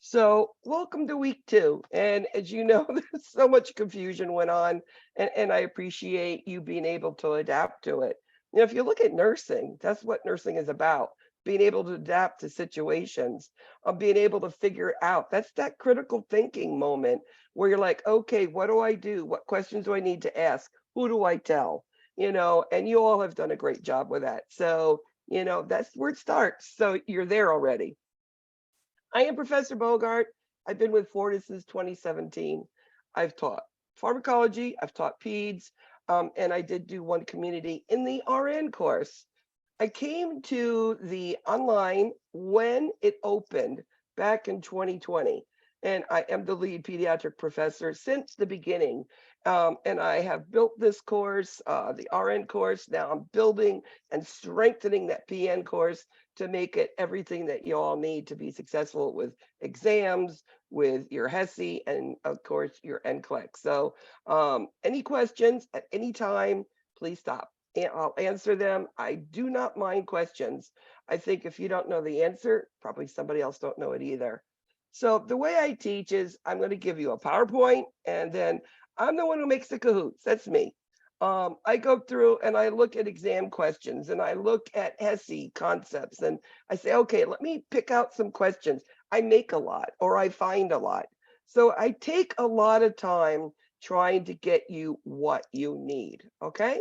So, welcome to week two. And as you know, there's so much confusion went on, and I appreciate you being able to adapt to it. If you look at nursing, that's what nursing is about, being able to adapt to situations, being able to figure out. That's that critical thinking moment where you're like, okay, what do I do? What questions do I need to ask? Who do I tell? And you all have done a great job with that. So, that's where it starts. So, you're there already. I am Professor Bogart. I've been with Fortis since 2017. I've taught pharmacology, I've taught peds, and I did do one community in the RN course. I came to the online when it opened back in 2020, and I am the lead pediatric professor since the beginning. And I have built this course, the RN course. Now I'm building and strengthening that PN course to make it everything that you all need to be successful with exams, with your HESI, and of course your NCLEX. So any questions at any time, please stop. And I'll answer them. I do not mind questions. I think if you don't know the answer, probably somebody else don't know it either. So the way I teach is I'm going to give you a PowerPoint, and then I'm the one who makes the cahoots. That's me. I go through and I look at exam questions and I look at HESI concepts and I say, okay, let me pick out some questions. I make a lot or I find a lot. So I take a lot of time trying to get you what you need. Okay.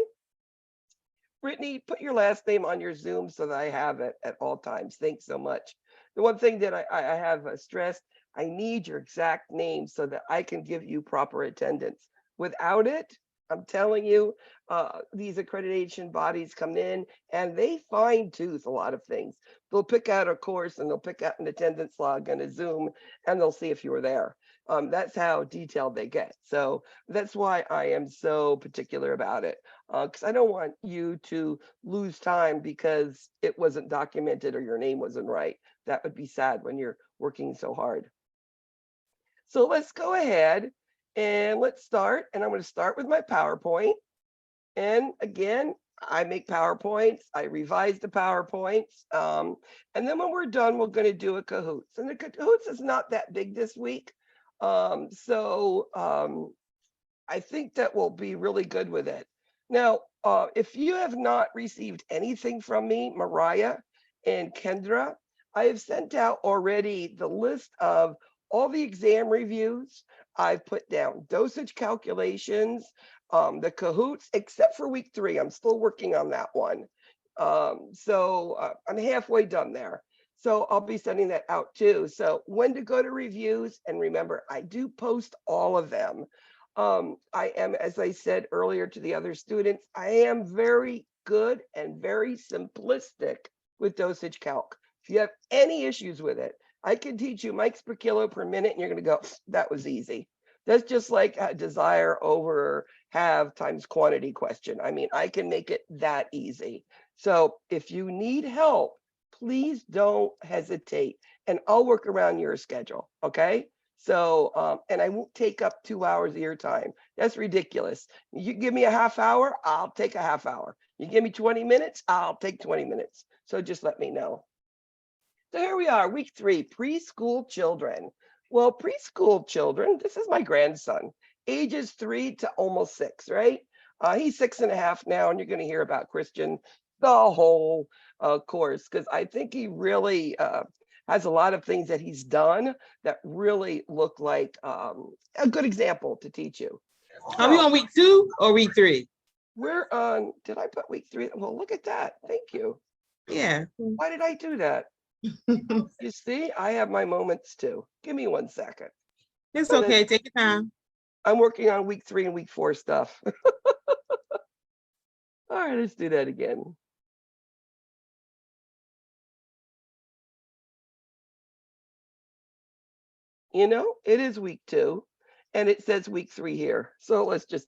Brittany, put your last name on your Zoom so that I have it at all times. Thanks so much. The one thing that I have stressed, I need your exact name so that I can give you proper attendance. Without it, I'm telling you, these accreditation bodies come in and they fine tooth a lot of things. They'll pick out a course and they'll pick out an attendance log and a Zoom and they'll see if you were there. That's how detailed they get. So that's why I am so particular about it, because I don't want you to lose time because it wasn't documented or your name wasn't right. That would be sad when you're working so hard. So let's go ahead and let's start. And I'm going to start with my PowerPoint. And again, I make PowerPoints, I revise the PowerPoints. And then when we're done, we're going to do a Cahoots. And the Cahoots is not that big this week. I think that we'll be really good with it. Now, if you have not received anything from me, Mariah and Kendra, I have sent out already the list of all the exam reviews. I've put down dosage calculations, the Cahoots, except for week three. I'm still working on that one. I'm halfway done there. So I'll be sending that out too. So when to go to reviews, and remember, I do post all of them. I am, as I said earlier to the other students, I am very good and very simplistic with dosage calc. If you have any issues with it, I can teach you mics per kilo per minute, and you're going to go, that was easy. That's just like a desire over have times quantity question. I mean, I can make it that easy. So if you need help, please don't hesitate, and I'll work around your schedule. Okay. So, and I won't take up 2 hours of your time. That's ridiculous. You give me a half hour, I'll take a half hour. You give me 20 minutes, I'll take 20 minutes. So just let me know. So here we are, week three, preschool children. Well, preschool children, this is my grandson, ages 3 to almost 6, right? He's 6.5 now, and you're going to hear about Christian the whole course because I think he really has a lot of things that he's done that really look like a good example to teach you. Are we So on week 2 or week 3? we're on, did I put week 3? Well, look at that. Thank you. Yeah. Why did I do that? You see, I have my moments too. Give me 1 second. It's okay. Take your time. I'm working on week 3 and week 4 stuff. All right, let's do that again. It is week 2 and it says week 3 here. So let's just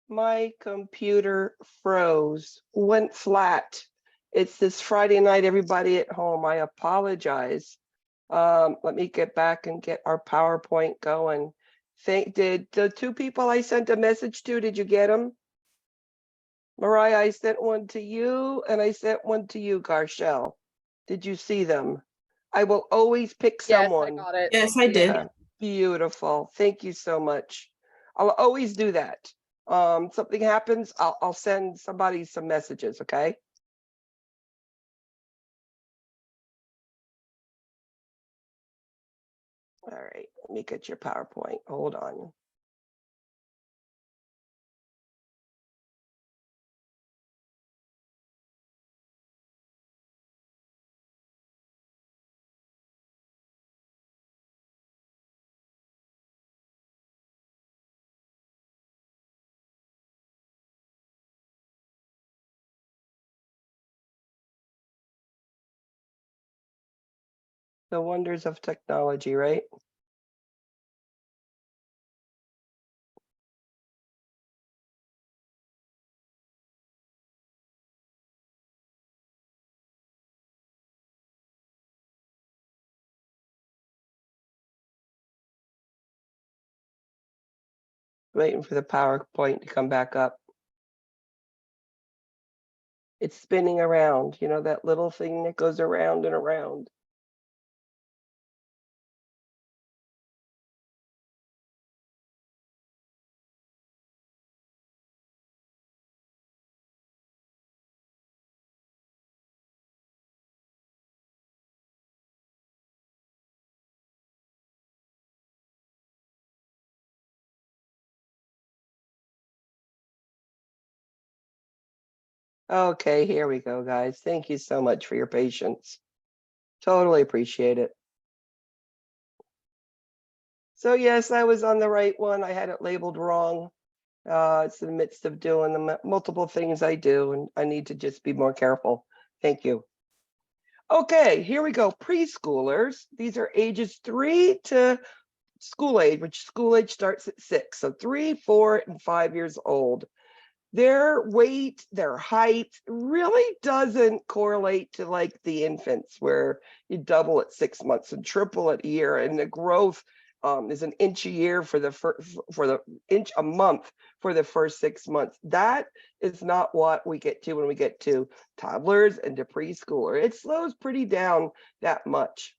My computer froze, went flat. It's this Friday night, everybody at home. I apologize. Let me get back and get our PowerPoint going. Did the two people I sent a message to, did you get them? Mariah, I sent one to you and I sent one to you, Garshell. Did you see them? I will always pick Yes, I someone. got it. Yes, Thank I you. did. Yeah, beautiful. Thank you so much. I'll always do that. Something happens, I'll send somebody some messages, okay? All right, let me get your PowerPoint. Hold on. The wonders of technology, right? Waiting for the PowerPoint to come back up. It's spinning around, you know, that little thing that goes around and around. Okay, here we go, guys. Thank you so much for your patience. Totally appreciate it. So yes, I was on the right one. I had it labeled wrong. It's in the midst of doing the multiple things I do, and I need to just be more careful. Thank you. Okay, here we go. Preschoolers. These are ages 3 to school age, which school age starts at 6. So 3, 4, and 5 years old. Their weight, their height really doesn't correlate to like the infants where you double at 6 months and triple at a year, and the growth is an inch a year for the inch a month for the first 6 months. That is not what we get to when we get to toddlers and to preschooler. It slows pretty down that much.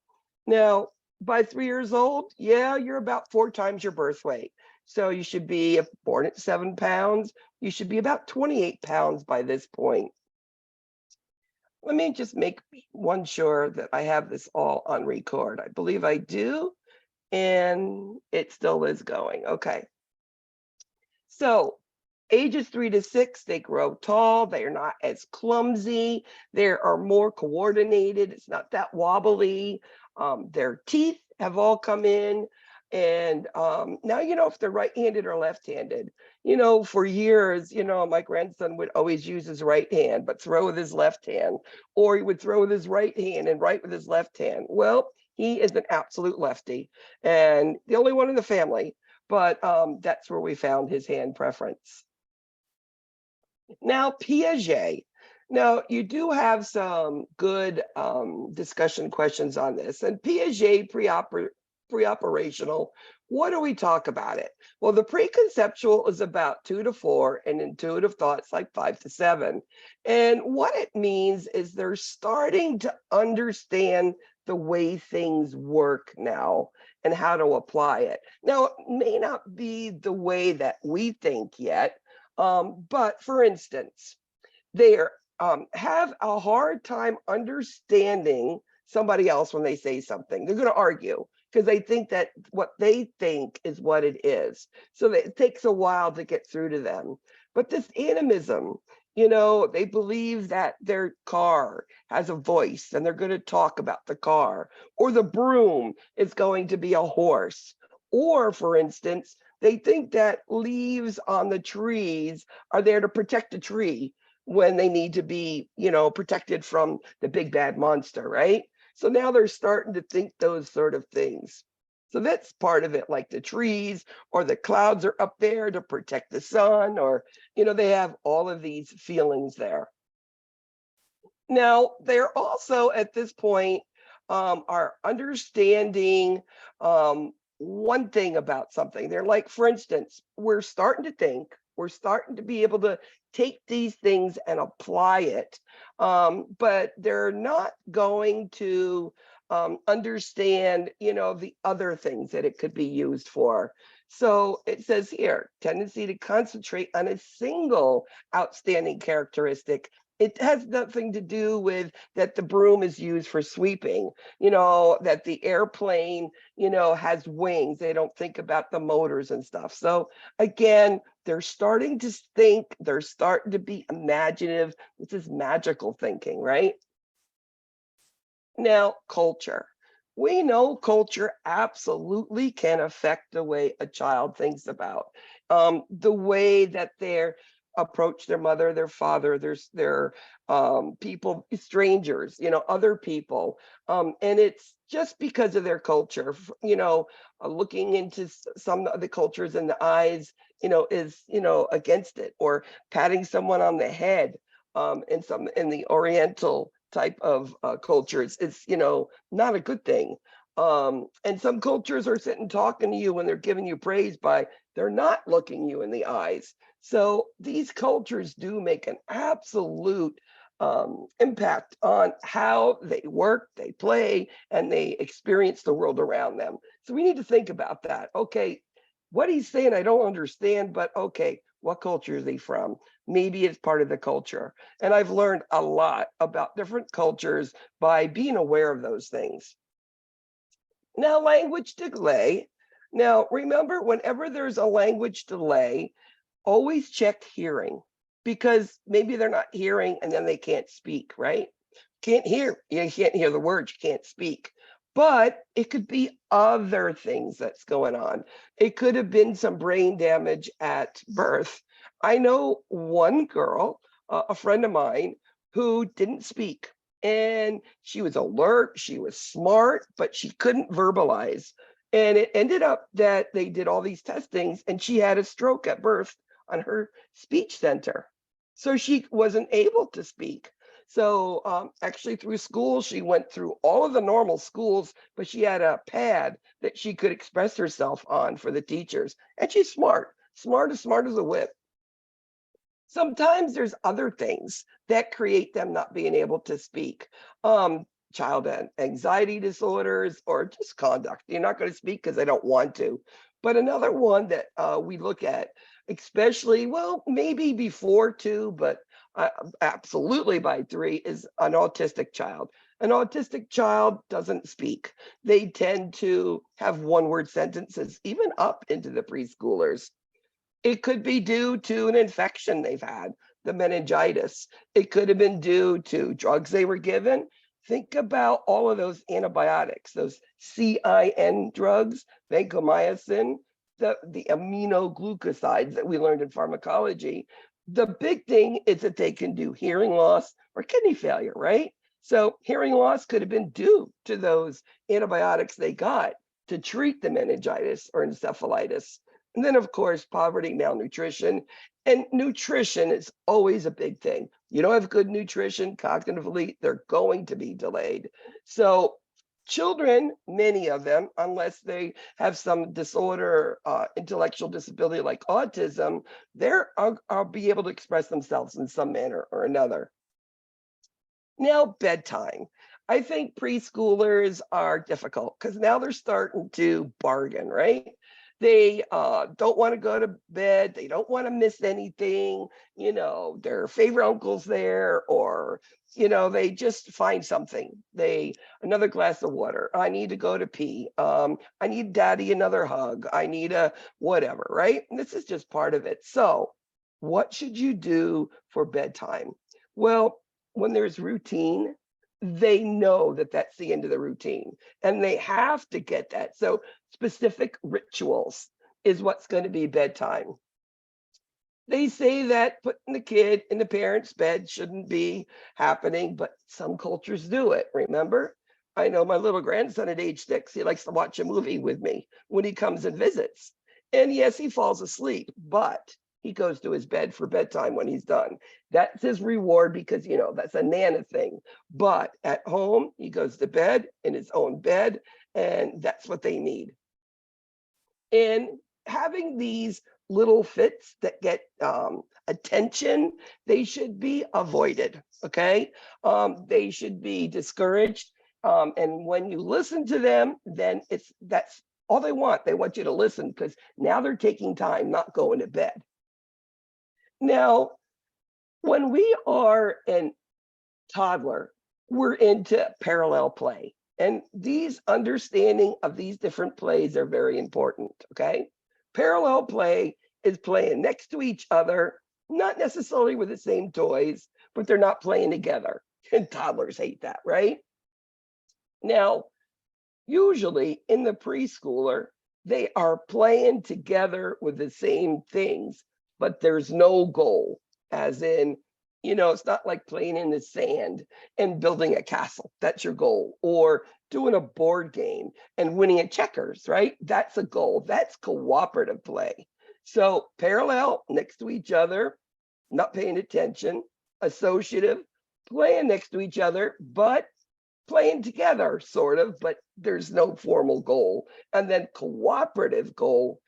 Now, by 3 years old, yeah, you're about 4 times your birth weight. So you should be, if born at 7 pounds, you should be about 28 pounds by this point. Let me just make one sure that I have this all on record. I believe I do, and it still is going. Okay. So ages 3 to 6, they grow tall. They are not as clumsy. They are more coordinated. It's not that wobbly. Their teeth have all come in. And now you know if they're right-handed or left-handed. You know, for years, you know, my grandson would always use his right hand, but throw with his left hand, or he would throw with his right hand and write with his left hand. Well, he is an absolute lefty and the only one in the family, but that's where we found his hand preference. Now, Piaget. Now, you do have some good discussion questions on this. And Piaget preoperational, what do we talk about it? Well, the preconceptual is about 2 to 4, and intuitive thoughts like 5 to 7. And what it means is they're starting to understand the way things work now and how to apply it. Now, it may not be the way that we think yet, but for instance, they have a hard time understanding somebody else when they say something. They're going to argue because they think that what they think is what it is. So it takes a while to get through to them. But this animism, you know, they believe that their car has a voice and they're going to talk about the car, or the broom is going to be a horse. Or, for instance, they think that leaves on the trees are there to protect the tree when they need to be, you know, protected from the big bad monster, right? So now they're starting to think those sort of things. So that's part of it, like the trees or the clouds are up there to protect the sun, or, they have all of these feelings there. Now, they're also at this point are understanding one thing about something. They're like, for instance, we're starting to think, we're starting to be able to take these things and apply it, but they're not going to understand, the other things that it could be used for. So it says here, tendency to concentrate on a single outstanding characteristic. It has nothing to do with that the broom is used for sweeping, that the airplane, has wings. They don't think about the motors and stuff. So again, they're starting to think, they're starting to be imaginative. This is magical thinking, right? Now, culture. We know culture absolutely can affect the way a child thinks about the way that they're approach their mother, their father, their people, strangers, other people. And it's just because of their culture, looking into some of the cultures in the eyes, is, against it, or patting someone on the head in the Oriental type of cultures is, not a good thing. And some cultures are sitting talking to you when they're giving you praise by they're not looking you in the eyes. So these cultures do make an absolute impact on how they work, they play, and they experience the world around them. So we need to think about that. Okay, what he's saying, I don't understand, but okay, what culture is he from? Maybe it's part of the culture. And I've learned a lot about different cultures by being aware of those things. Now, language delay. Now, remember, whenever there's a language delay, always check hearing, because maybe they're not hearing and then they can't speak, right? You can't hear the words, you can't speak. But it could be other things that's going on. It could have been some brain damage at birth. I know one girl, a friend of mine, who didn't speak, and she was alert, she was smart, but she couldn't verbalize. And it ended up that they did all these testings and she had a stroke at birth on her speech center. So she wasn't able to speak. So actually through school, she went through all of the normal schools, but she had a pad that she could express herself on for the teachers. And she's smart as a whip. Sometimes there's other things that create them not being able to speak. Child anxiety disorders or just conduct. You're not going to speak because they don't want to. But another one that we look at, especially, well, maybe before 2, but absolutely by 3, is an autistic child. An autistic child doesn't speak. They tend to have one-word sentences, even up into the preschoolers. It could be due to an infection they've had, the meningitis. It could have been due to drugs they were given. Think about all of those antibiotics, those CIN drugs, vancomycin, the aminoglycosides that we learned in pharmacology. The big thing is that they can do hearing loss or kidney failure, right? So hearing loss could have been due to those antibiotics they got to treat the meningitis or encephalitis. And then, of course, poverty, malnutrition, and nutrition is always a big thing. You don't have good nutrition cognitively, they're going to be delayed. So children, many of them, unless they have some disorder, intellectual disability like autism, they'll be able to express themselves in some manner or another. Now, bedtime. I think preschoolers are difficult because now they're starting to bargain, right? They don't want to go to bed. They don't want to miss anything. Their favorite uncle's there, or, they just find something. Another glass of water. I need to go to pee. I need daddy another hug. I need a whatever, right? And this is just part of it. So what should you do for bedtime? Well, when there's routine, they know that that's the end of the routine and they have to get that. So specific rituals is what's going to be bedtime. They say that putting the kid in the parent's bed shouldn't be happening, but some cultures do it, remember? I know my little grandson at age 6, he likes to watch a movie with me when he comes and visits. And yes, he falls asleep, but he goes to his bed for bedtime when he's done. That's his reward because, that's a Nana thing. But at home, he goes to bed in his own bed, and that's what they need. And having these little fits that get attention, they should be avoided, okay? They should be discouraged. And when you listen to them, then that's all they want. They want you to listen because now they're taking time, not going to bed. Now, when we are in toddler, we're into parallel play. And these understanding of these different plays are very important, okay? Parallel play is playing next to each other, not necessarily with the same toys, but they're not playing together. And toddlers hate that, right? Now, usually in the preschooler, they are playing together with the same things, but there's no goal, as in, it's not like playing in the sand and building a castle. That's your goal. Or doing a board game and winning at checkers, right? That's a goal. That's cooperative play. So parallel, next to each other, not paying attention, associative, playing next to each other, but playing together, sort of, but there's no formal goal. And then cooperative goal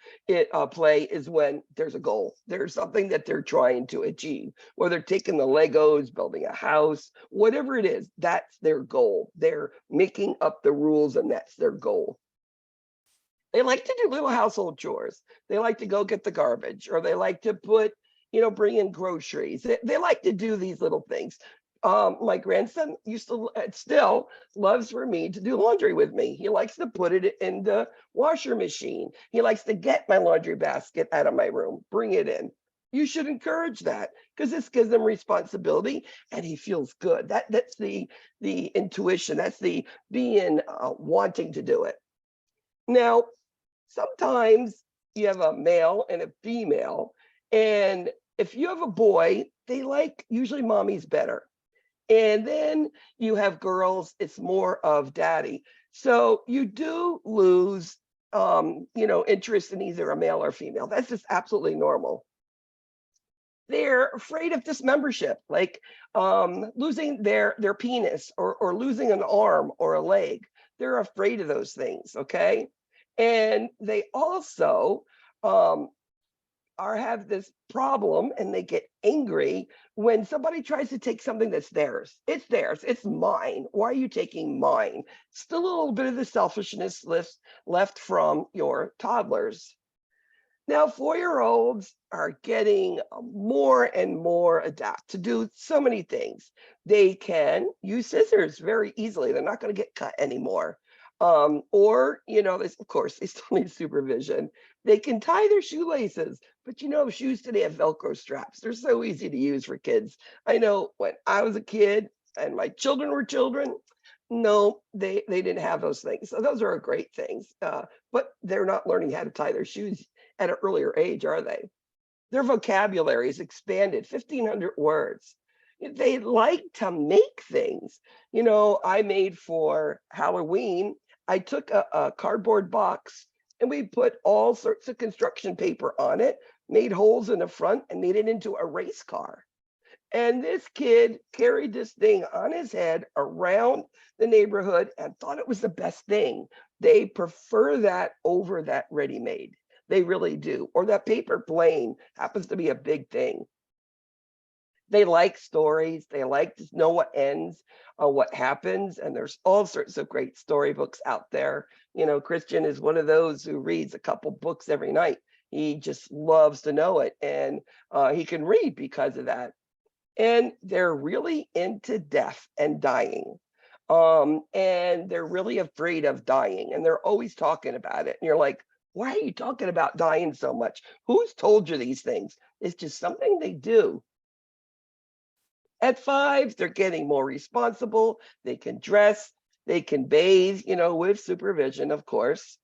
play is when there's a goal. There's something that they're trying to achieve, whether they're taking the Legos, building a house, whatever it is, that's their goal. They're making up the rules and that's their goal. They like to do little household chores. They like to go get the garbage, or they like to bring in groceries. They like to do these little things. My grandson still loves for me to do laundry with me. He likes to put it in the washer machine. He likes to get my laundry basket out of my room, bring it in. You should encourage that because this gives them responsibility and he feels good. That's the intuition. That's the being wanting to do it. Now, sometimes you have a male and a female, and if you have a boy, they like usually mommy's better. And then you have girls, it's more of daddy. So you do lose, interest in either a male or female. That's just absolutely normal. They're afraid of dismembership, like losing their penis or losing an arm or a leg. They're afraid of those things, okay? And they also have this problem and they get angry when somebody tries to take something that's theirs. It's theirs. It's mine. Why are you taking mine? Still a little bit of the selfishness left from your toddlers. Now, 4-year-olds are getting more and more adept to do so many things. They can use scissors very easily. They're not going to get cut anymore. Or, of course, they still need supervision. They can tie their shoelaces, but shoes today have Velcro straps. They're so easy to use for kids. I know when I was a kid and my children were children, no, they didn't have those things. So those are great things, but they're not learning how to tie their shoes at an earlier age, are they? Their vocabulary is expanded, 1,500 words. They like to make things. I made for Halloween, I took a cardboard box and we put all sorts of construction paper on it, made holes in the front and made it into a race car. And this kid carried this thing on his head around the neighborhood and thought it was the best thing. They prefer that over that ready-made. They really do. Or that paper plane happens to be a big thing. They like stories. They like to know what ends, what happens. And there's all sorts of great storybooks out there. Christian is one of those who reads a couple books every night. He just loves to know it. And he can read because of that. And they're really into death and dying. And they're really afraid of dying. And they're always talking about it. And you're like, why are you talking about dying so much? Who's told you these things? It's just something they do. At 5, they're getting more responsible. They can dress, they can bathe, with supervision, of course.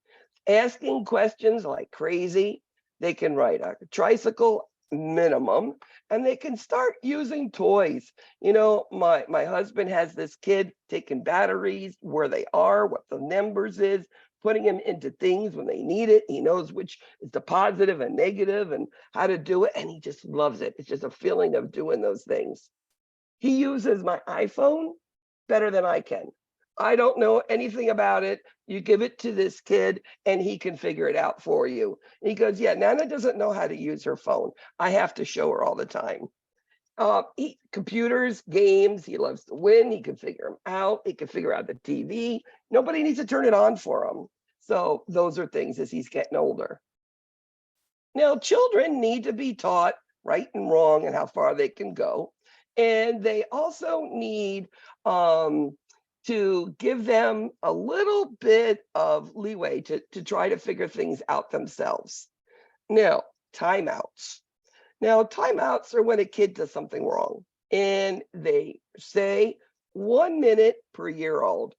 Asking questions like crazy. They can ride a tricycle minimum, and they can start using toys. You know, my husband has this kid taking batteries, where they are, what the numbers is, putting him into things when they need it. He knows which is the positive and negative and how to do it, and he just loves it. It's just a feeling of doing those things. He uses my iPhone better than I can. I don't know anything about it. You give it to this kid and he can figure it out for you. And he goes, yeah, Nana doesn't know how to use her phone. I have to show her all the time. Computers, games, he loves to win. He can figure them out. He can figure out the TV. Nobody needs to turn it on for him. So those are things as he's getting older. Now, children need to be taught right and wrong and how far they can go. And they also need to give them a little bit of leeway to try to figure things out themselves. Now, timeouts. Now, timeouts are when a kid does something wrong and they say 1 minute per year old.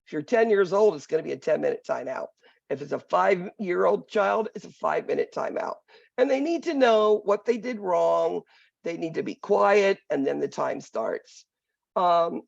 If you're 10 years old, it's going to be a 10-minute timeout. If it's a 5-year-old child, it's a 5-minute timeout. And they need to know what they did wrong. They need to be quiet, and then the time starts.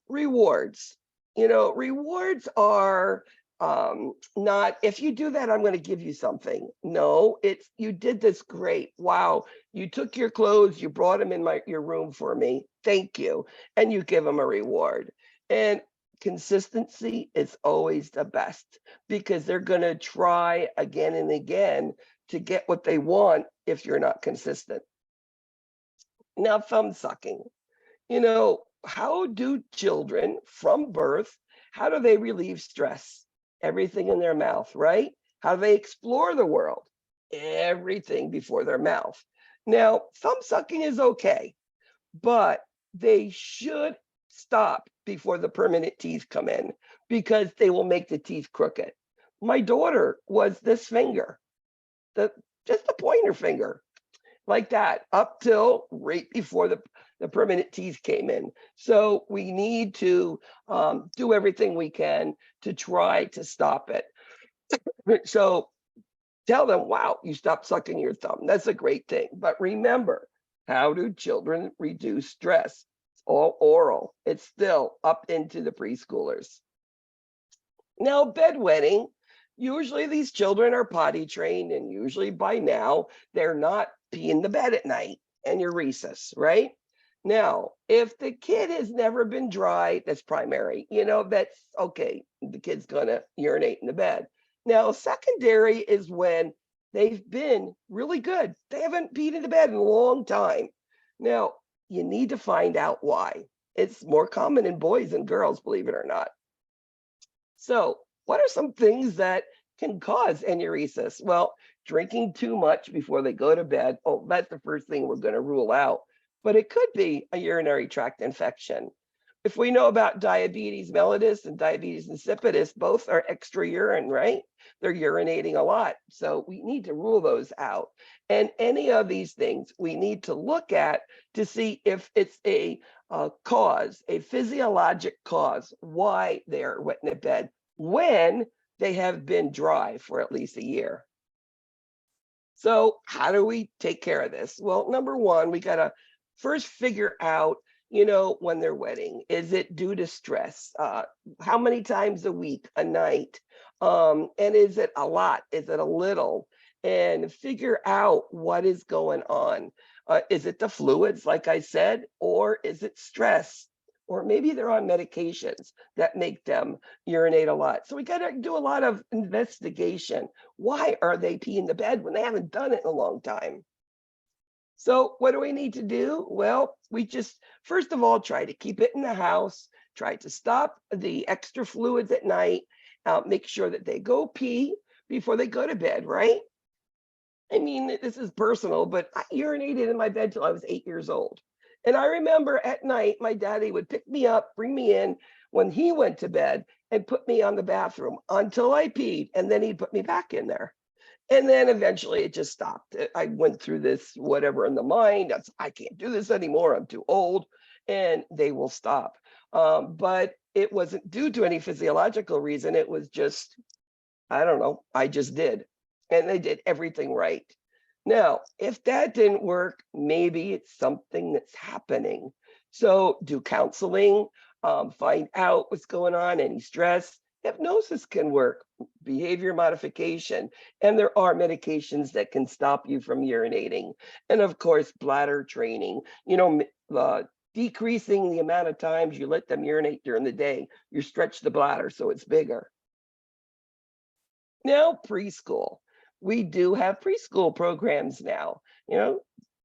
Rewards. You know, rewards are not, if you do that, I'm going to give you something. No, it's, you did this great. Wow. You took your clothes, you brought them in your room for me. Thank you. And you give them a reward. And consistency is always the best, because they're going to try again and again to get what they want if you're not consistent. Now, thumb sucking. You know, how do children from birth, how do they relieve stress? Everything in their mouth, right? How do they explore the world? Everything before their mouth. Now, thumb sucking is okay, but they should stop before the permanent teeth come in, because they will make the teeth crooked. My daughter was this finger, just the pointer finger, like that, up till right before the permanent teeth came in. So we need to do everything we can to try to stop it. So tell them, wow, you stopped sucking your thumb. That's a great thing. But remember, how do children reduce stress? It's all oral. It's still up into the preschoolers. Now, bedwetting, usually these children are potty trained, and usually by now they're not peeing the bed at night and your recess, right? Now, if the kid has never been dry, that's primary. You know, that's okay. The kid's gonna urinate in the bed. Now, secondary is when they've been really good. They haven't peed in the bed in a long time. Now, you need to find out why. It's more common in boys than girls, believe it or not. So, what are some things that can cause enuresis? Well, drinking too much before they go to bed. Oh, that's the first thing we're going to rule out. But it could be a urinary tract infection. If we know about diabetes mellitus and diabetes insipidus, both are extra urine, right? They're urinating a lot. So we need to rule those out. And any of these things we need to look at to see if it's a cause, a physiologic cause, why they're wet in the bed when they have been dry for at least a year. So how do we take care of this? Well, number one, we got to first figure out, you know, when they're wetting. Is it due to stress? How many times a week, a night? And is it a lot? Is it a little? And figure out what is going on. Is it the fluids, like I said, or is it stress? Or maybe they're on medications that make them urinate a lot. So we got to do a lot of investigation. Why are they peeing the bed when they haven't done it in a long time? So what do we need to do? Well, we just, first of all, try to keep it in the house, try to stop the extra fluids at night, make sure that they go pee before they go to bed, right? I mean, this is personal, but I urinated in my bed till I was 8 years old. And I remember at night, my daddy would pick me up, bring me in when he went to bed, and put me on the bathroom until I peed, and then he'd put me back in there. And then eventually it just stopped. I went through this, whatever in the mind, I can't do this anymore, I'm too old, and they will stop. But it wasn't due to any physiological reason. It was just, I don't know, I just did. And they did everything right. Now, if that didn't work, maybe it's something that's happening. So do counseling, find out what's going on, any stress. Hypnosis can work, behavior modification, and there are medications that can stop you from urinating. And of course, bladder training, decreasing the amount of times you let them urinate during the day. You stretch the bladder so it's bigger. Now, preschool. We do have preschool programs now.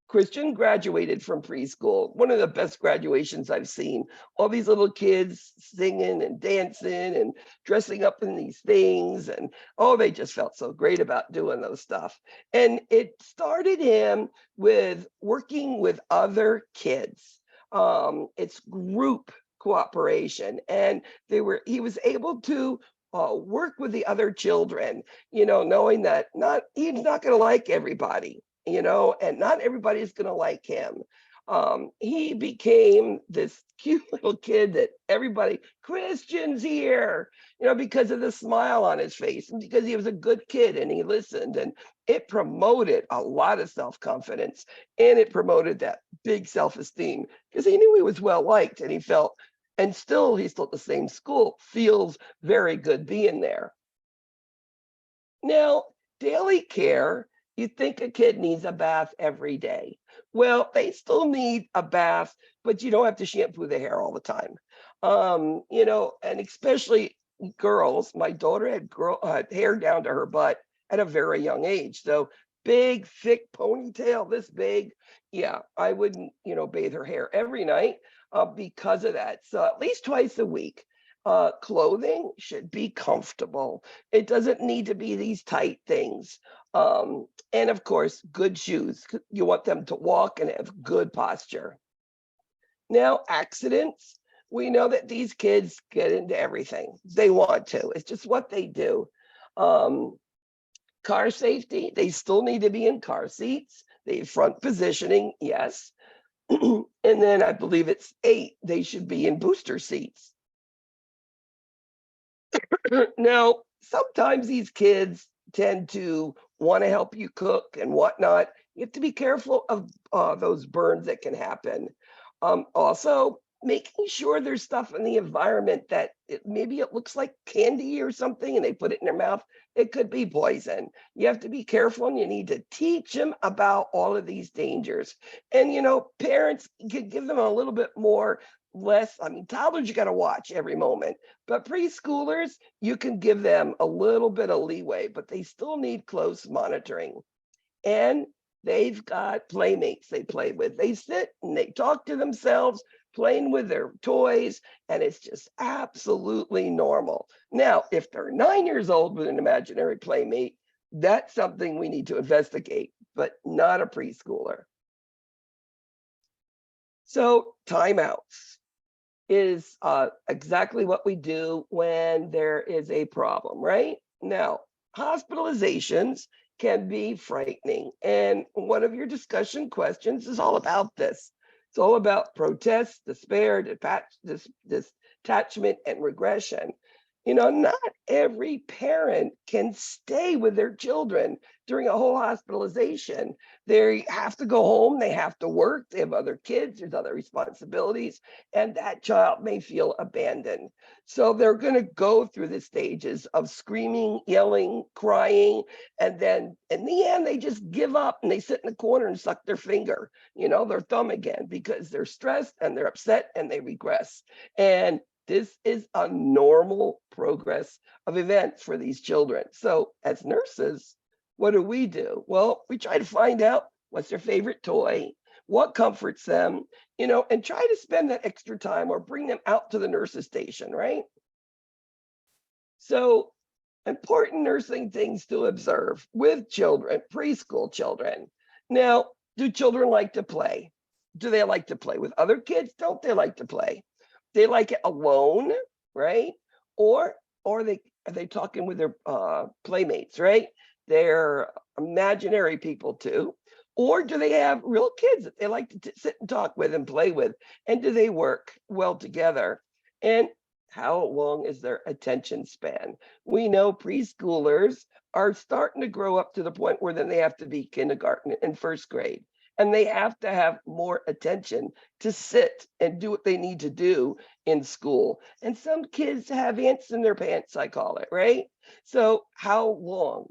Christian graduated from preschool. One of the best graduations I've seen. All these little kids singing and dancing and dressing up in these things. And oh, they just felt so great about doing those stuff. And it started him with working with other kids. It's group cooperation. And he was able to work with the other children, knowing that he's not going to like everybody, and not everybody's going to like him. He became this cute little kid that everybody, Christian's here, because of the smile on his face and because he was a good kid and he listened, and it promoted a lot of self-confidence and it promoted that big self-esteem because he knew he was well liked and he's still at the same school, feels very good being there. Now, daily care, you think a kid needs a bath every day. Well, they still need a bath, but you don't have to shampoo the hair all the time. And especially girls, my daughter had hair down to her butt at a very young age. So big, thick ponytail, this big. Yeah, I wouldn't, bathe her hair every night because of that. So at least twice a week. Clothing should be comfortable. It doesn't need to be these tight things. And of course, good shoes. You want them to walk and have good posture. Now, accidents. We know that these kids get into everything. They want to. It's just what they do. Car safety. They still need to be in car seats. They front positioning, yes. And then I believe it's 8. They should be in booster seats. Now, sometimes these kids tend to want to help you cook and whatnot. You have to be careful of those burns that can happen. Also, making sure there's stuff in the environment that maybe it looks like candy or something and they put it in their mouth. It could be poison. You have to be careful and you need to teach them about all of these dangers. And, parents could give them a little bit more less. I mean, toddlers, you got to watch every moment, but preschoolers, you can give them a little bit of leeway, but they still need close monitoring. And they've got playmates they play with. They sit and they talk to themselves, playing with their toys, and it's just absolutely normal. Now, if they're 9 years old with an imaginary playmate, that's something we need to investigate, but not a preschooler. So timeouts is exactly what we do when there is a problem, right? Now, hospitalizations can be frightening. And one of your discussion questions is all about this. It's all about protest, despair, detachment, and regression. Not every parent can stay with their children during a whole hospitalization. They have to go home, they have to work, they have other kids, there's other responsibilities, and that child may feel abandoned. So they're going to go through the stages of screaming, yelling, crying, and then in the end, they just give up and they sit in the corner and suck their finger, their thumb again, because they're stressed and they're upset and they regress. And this is a normal progress of events for these children. So as nurses, what do? Well, we try to find out what's their favorite toy, what comforts them, and try to spend that extra time or bring them out to the nurse's station, right? So important nursing things to observe with children, preschool children. Now, do children like to play? Do they like to play with other kids? Don't they like to play? They like it alone, right? Or are they talking with their playmates, right? They're imaginary people too. Or do they have real kids that they like to sit and talk with and play with? And do they work well together? And How long is their attention span? We know preschoolers are starting to grow up to the point where then they have to be kindergarten and first grade. And they have to have more attention to sit and do what they need to do in school. And some kids have ants in their pants, I call it, right? So how long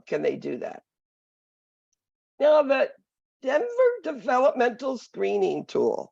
can they do that? Now, the Denver Developmental Screening Tool,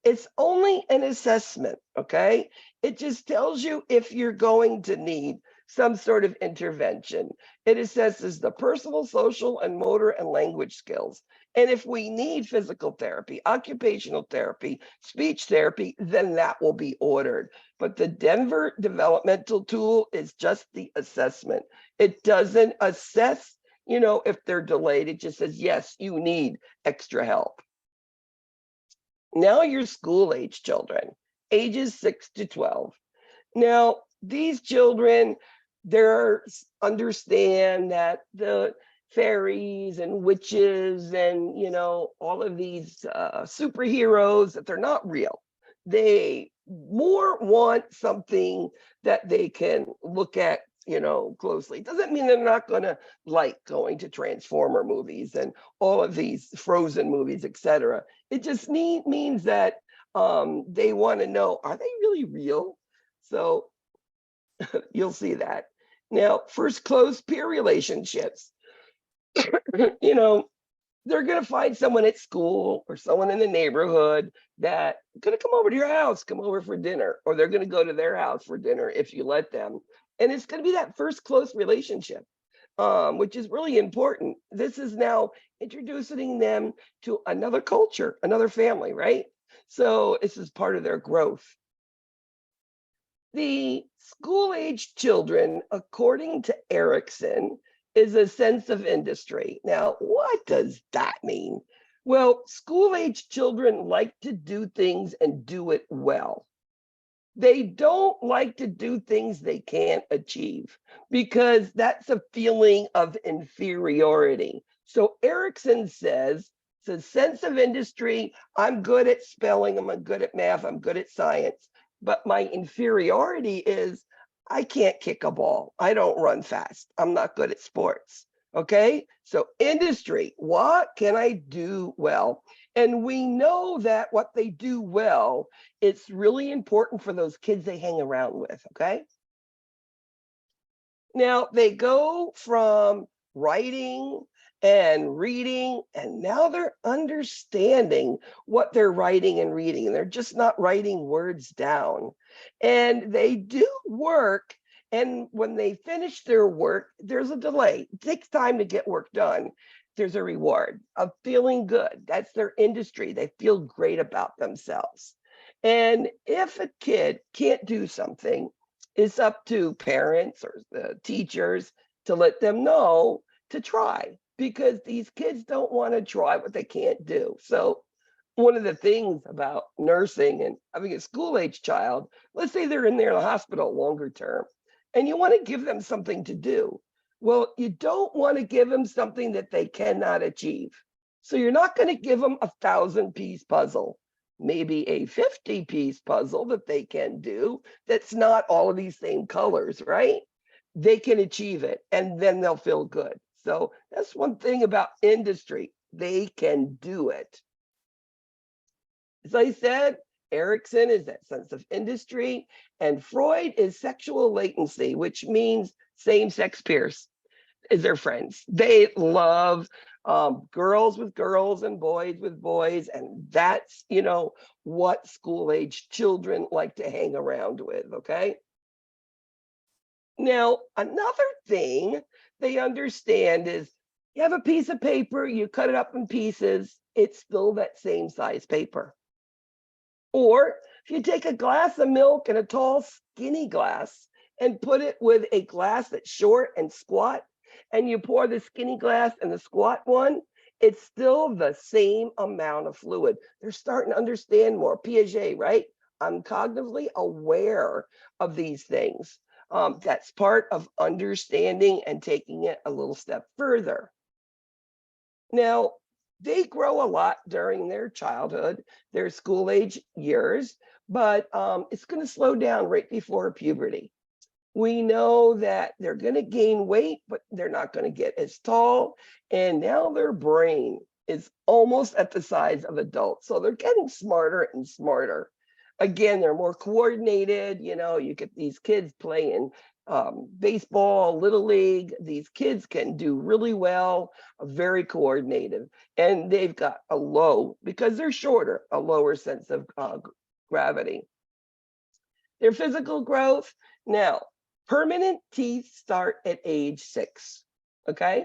it's only an assessment, okay? It just tells you if you're going to need some sort of intervention. It assesses the personal, social, and motor and language skills. And if we need physical therapy, occupational therapy, speech therapy, then that will be ordered. But the Denver Developmental Tool is just the assessment. It doesn't assess, if they're delayed. It just says, yes, you need extra help. Now your school age children, ages 6 to 12. Now, these children, they understand that the fairies and witches and, all of these superheroes, that they're not real. They more want something that they can look at, closely. Doesn't mean they're not going to like going to Transformer movies and all of these Frozen movies, etc. It just means that they want to know, are they really real? So you'll see that. Now, first close peer relationships. They're going to find someone at school or someone in the neighborhood that going to come over to your house, come over for dinner, or they're going to go to their house for dinner if you let them. And it's going to be that first close relationship, which is really important. This is now introducing them to another culture, another family, right? So this is part of their growth. The school-age children, according to Erickson, is a sense of industry. Now, what does that mean? Well, school-age children like to do things and do it well. They don't like to do things they can't achieve because that's a feeling of inferiority. So Erickson says it's a sense of industry. I'm good at spelling, I'm good at math, I'm good at science, but my inferiority is I can't kick a ball. I don't run fast. I'm not good at sports. Okay, so industry, what can I do well? And we know that what they do well, it's really important for those kids they hang around with, okay? Now they go from writing and reading, and now they're understanding what they're writing and reading. They're just not writing words down. And they do work, and when they finish their work, there's a delay. It takes time to get work done. There's a reward of feeling good. That's their industry. They feel great about themselves. And if a kid can't do something, it's up to parents or the teachers to let them know to try, because these kids don't want to try what they can't do. So one of the things about nursing and having a school age child, let's say they're in there in the hospital longer term, and you want to give them something to do. Well, you don't want to give them something that they cannot achieve. So you're not going to give them a 1,000-piece puzzle, maybe a 50-piece puzzle that they can do that's not all of these same colors, right? They can achieve it, and then they'll feel good. So that's one thing about industry. They can do it. As I said, Erickson is that sense of industry, and Freud is sexual latency, which means same-sex peers is their friends. They love girls with girls and boys with boys, and that's, what school-age children like to hang around with, okay? Now, another thing they understand is you have a piece of paper, you cut it up in pieces, it's still that same size paper. Or if you take a glass of milk and a tall, skinny glass and put it with a glass that's short and squat, and you pour the skinny glass and the squat one, it's still the same amount of fluid. They're starting to understand more. Piaget, right? I'm cognitively aware of these things. That's part of understanding and taking it a little step further. Now, they grow a lot during their childhood, their school age years, but it's going to slow down right before puberty. We know that they're going to gain weight, but they're not going to get as tall. And now their brain is almost at the size of adults. So they're getting smarter and smarter. Again, they're more coordinated. You know, you get these kids playing baseball, little league. These kids can do really well, very coordinated. And they've got a low, because they're shorter, a lower sense of gravity. Their physical growth. Now, permanent teeth start at age 6, okay?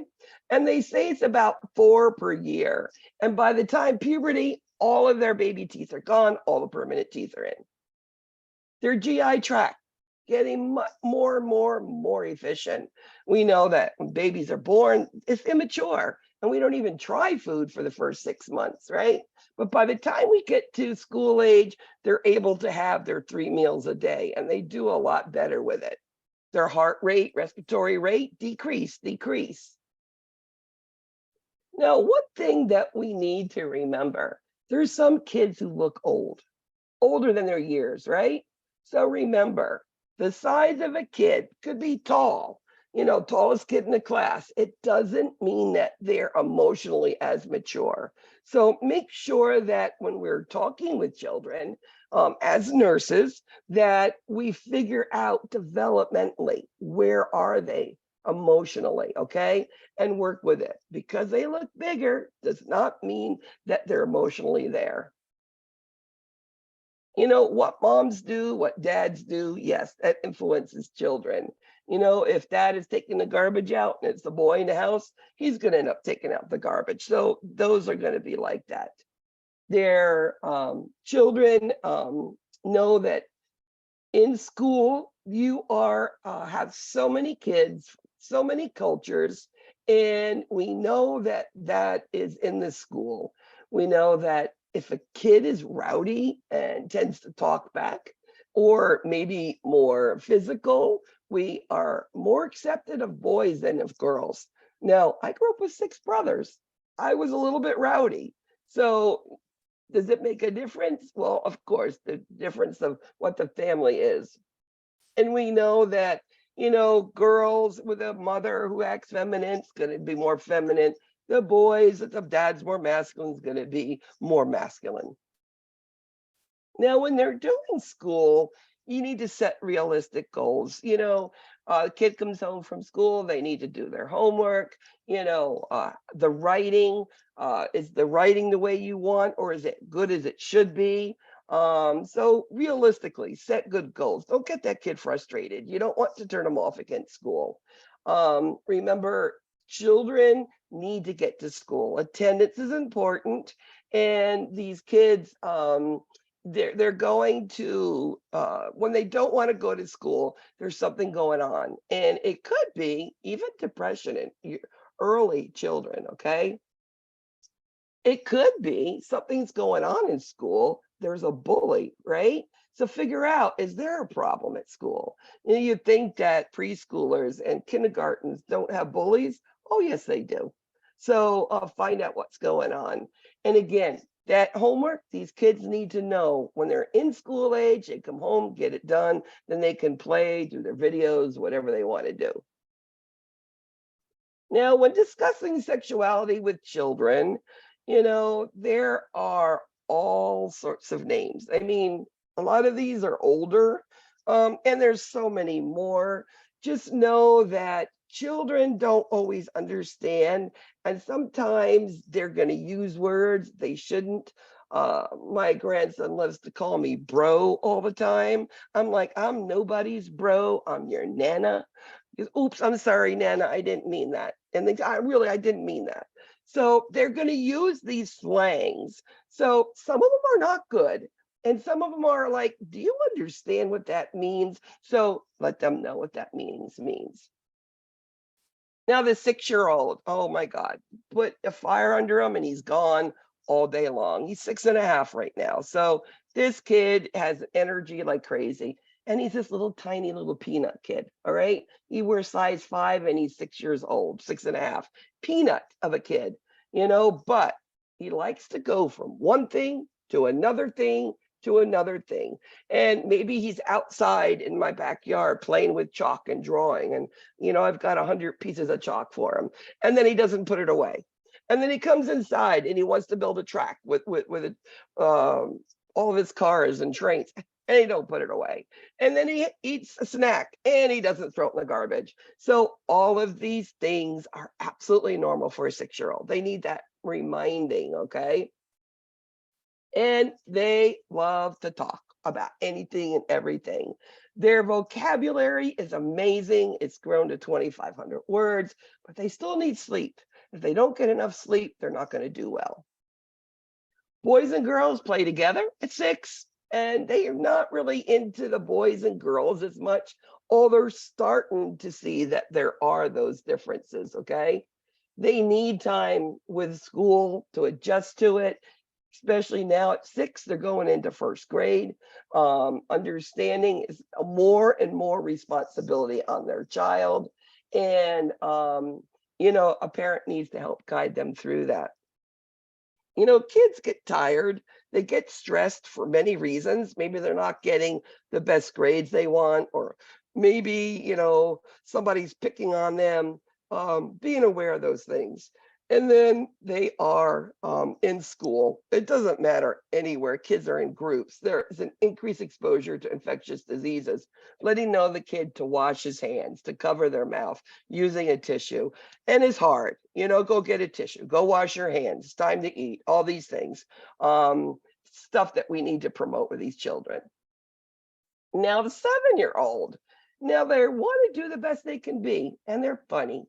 And they say it's about 4 per year. And by the time puberty, all of their baby teeth are gone, all the permanent teeth are in. Their GI tract getting more and more efficient. We know that when babies are born, it's immature, and we don't even try food for the first 6 months, right? But by the time we get to school age, they're able to have their 3 meals a day, and they do a lot better with it. Their heart rate, respiratory rate, decrease. Now, one thing that we need to remember, there's some kids who look old, older than their years, right? So remember, the size of a kid could be tall, you know, tallest kid in the class. It doesn't mean that they're emotionally as mature. So make sure that when we're talking with children, as nurses, that we figure out developmentally, where are they emotionally, okay? And work with it. Because they look bigger does not mean that they're emotionally there. You know, what moms do, what dads do, yes, that influences children. You know, if dad is taking the garbage out and it's the boy in the house, he's going to end up taking out the garbage. So those are going to be like that. Their children know that in school, you are have so many kids, so many cultures, and we know that that is in the school. We know that if a kid is rowdy and tends to talk back, or maybe more physical, we are more accepted of boys than of girls. Now, I grew up with 6 brothers. I was a little bit rowdy. So does it make a difference? Well, of course, the difference of what the family is. And we know that, you know, girls with a mother who acts feminine is going to be more feminine. The boys, if the dad's more masculine, is going to be more masculine. Now, when they're doing school, you need to set realistic goals. You know, a kid comes home from school, they need to do their homework. You know, the writing, is the writing the way you want, or is it good as it should be? So realistically, set good goals. Don't get that kid frustrated. You don't want to turn them off against school. Remember, children need to get to school. Attendance is important, and these kids, they're going to when they don't want to go to school, there's something going on, and it could be even depression in early children. Okay, it could be something's going on in school. There's a bully, right? So figure out, is there a problem at school? You know, you think that preschoolers and kindergartens don't have bullies. Oh yes, they do. So find out what's going on. And again, that homework, these kids need to know when they're in school age, they come home, get it done, then they can play, do their videos, whatever they want to do. Now, when discussing sexuality with children, you know, there are all sorts of names. I mean, a lot of these are older, and there's so many more. Just know that children don't always understand, and sometimes they're going to use words they shouldn't. My grandson loves to call me bro all the time. I'm like, I'm nobody's bro. I'm your nana. He goes, oops, I'm sorry, nana. I didn't mean that. And they, I didn't mean that. So they're going to use these slangs. So some of them are not good. And some of them are like, do you understand what that means? So let them know what that means. Now the 6-year-old, oh my God, put a fire under him and he's gone all day long. He's 6.5 right now. So this kid has energy like crazy. And he's this little tiny little peanut kid. All right. He wears size 5 and he's 6 years old, 6.5. Peanut of a kid, you know, but he likes to go from one thing to another thing to another thing. And maybe he's outside in my backyard playing with chalk and drawing. And, I've got 100 pieces of chalk for him. And then he doesn't put it away. And then he comes inside and he wants to build a track with all of his cars and trains. And he don't put it away. And then he eats a snack and he doesn't throw it in the garbage. So all of these things are absolutely normal for a 6-year-old. They need that reminding, okay? And they love to talk about anything and everything. Their vocabulary is amazing. It's grown to 2,500 words, but they still need sleep. If they don't get enough sleep, they're not going to do well. Boys and girls play together at 6, and they are not really into the boys and girls as much, or they're starting to see that there are those differences, okay? They need time with school to adjust to it, especially now at 6, they're going into first grade. Understanding is more and more responsibility on their child. And, a parent needs to help guide them through that. Kids get tired. They get stressed for many reasons. Maybe they're not getting the best grades they want, or maybe, somebody's picking on them. Being aware of those things. And then they are in school. It doesn't matter anywhere. Kids are in groups. There is an increased exposure to infectious diseases. Letting know the kid to wash his hands, to cover their mouth, using a tissue. And it's hard. Go get a tissue. Go wash your hands. It's time to eat. All these things. Stuff that we need to promote with these children. Now, the 7-year-old. Now, they want to do the best they can be. And they're funny.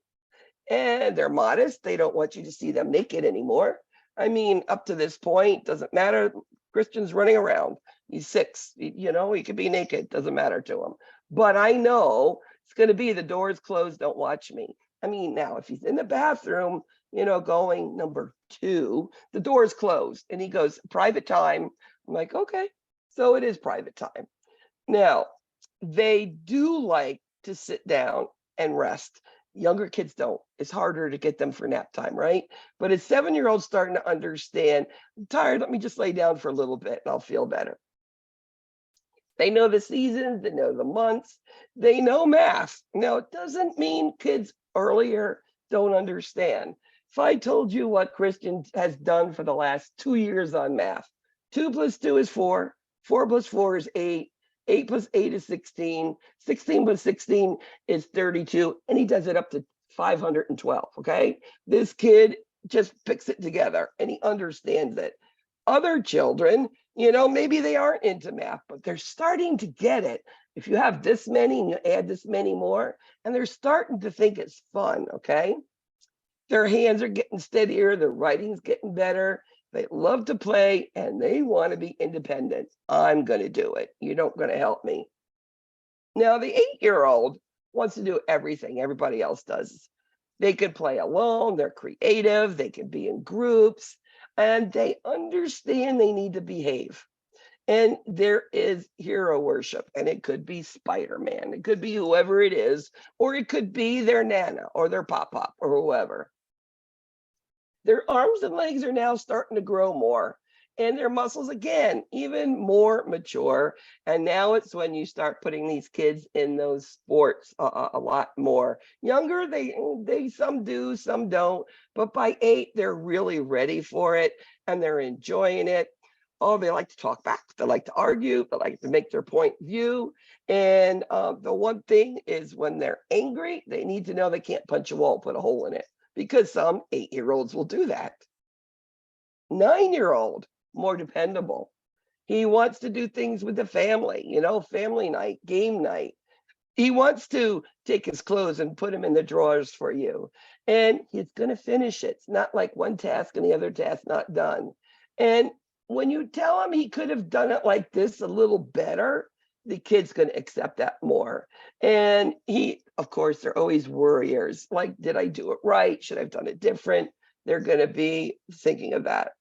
And they're modest. They don't want you to see them naked anymore. I mean, up to this point, doesn't matter. Christian's running around. He's 6. He could be naked. Doesn't matter to him. But I know it's going to be the doors closed. Don't watch me. I mean, now, if he's in the bathroom, going number 2, the door's closed. And he goes, private time. I'm like, okay. So it is private time. Now, they do like to sit down and rest. Younger kids don't. It's harder to get them for nap time, right? But as 7-year-olds starting to understand, I'm tired, let me just lay down for a little bit and I'll feel better. They know the seasons, they know the months, they know math. Now, it doesn't mean kids earlier don't understand. If I told you what Christian has done for the last 2 years on math, 2 + 2 is 4, 4 + 4 is 8, 8 + 8 is 16, 16 + 16 is 32, and he does it up to 512, okay? This kid just picks it together, and he understands it. Other children, maybe they aren't into math, but they're starting to get it. If you have this many and you add this many more, and they're starting to think it's fun, okay? Their hands are getting steadier, their writing's getting better, they love to play, and they want to be independent. I'm going to do it. You're not going to help me. Now, the 8-year-old wants to do everything everybody else does. They could play alone. They're creative. They can be in groups. And they understand they need to behave. And there is hero worship. And it could be Spider-Man. It could be whoever it is. Or it could be their Nana or their Pop-Pop or whoever. Their arms and legs are now starting to grow more, and their muscles, again, even more mature. And now it's when you start putting these kids in those sports a lot more. Younger, they some do, some don't. But by 8, they're really ready for it, and they're enjoying it. Oh, they like to talk back. They like to argue. They like to make their point of view. And the one thing is when they're angry, they need to know they can't punch a wall, put a hole in it. Because some 8-year-olds will do that. 9-year-old, more dependable. He wants to do things with the family, family night, game night. He wants to take his clothes and put them in the drawers for you. And he's going to finish it. It's not like one task and the other task not done. And when you tell him he could have done it like this a little better, the kid's going to accept that more. And of course, they're always worriers. Like, did I do it right? Should I have done it different? They're going to be thinking of that.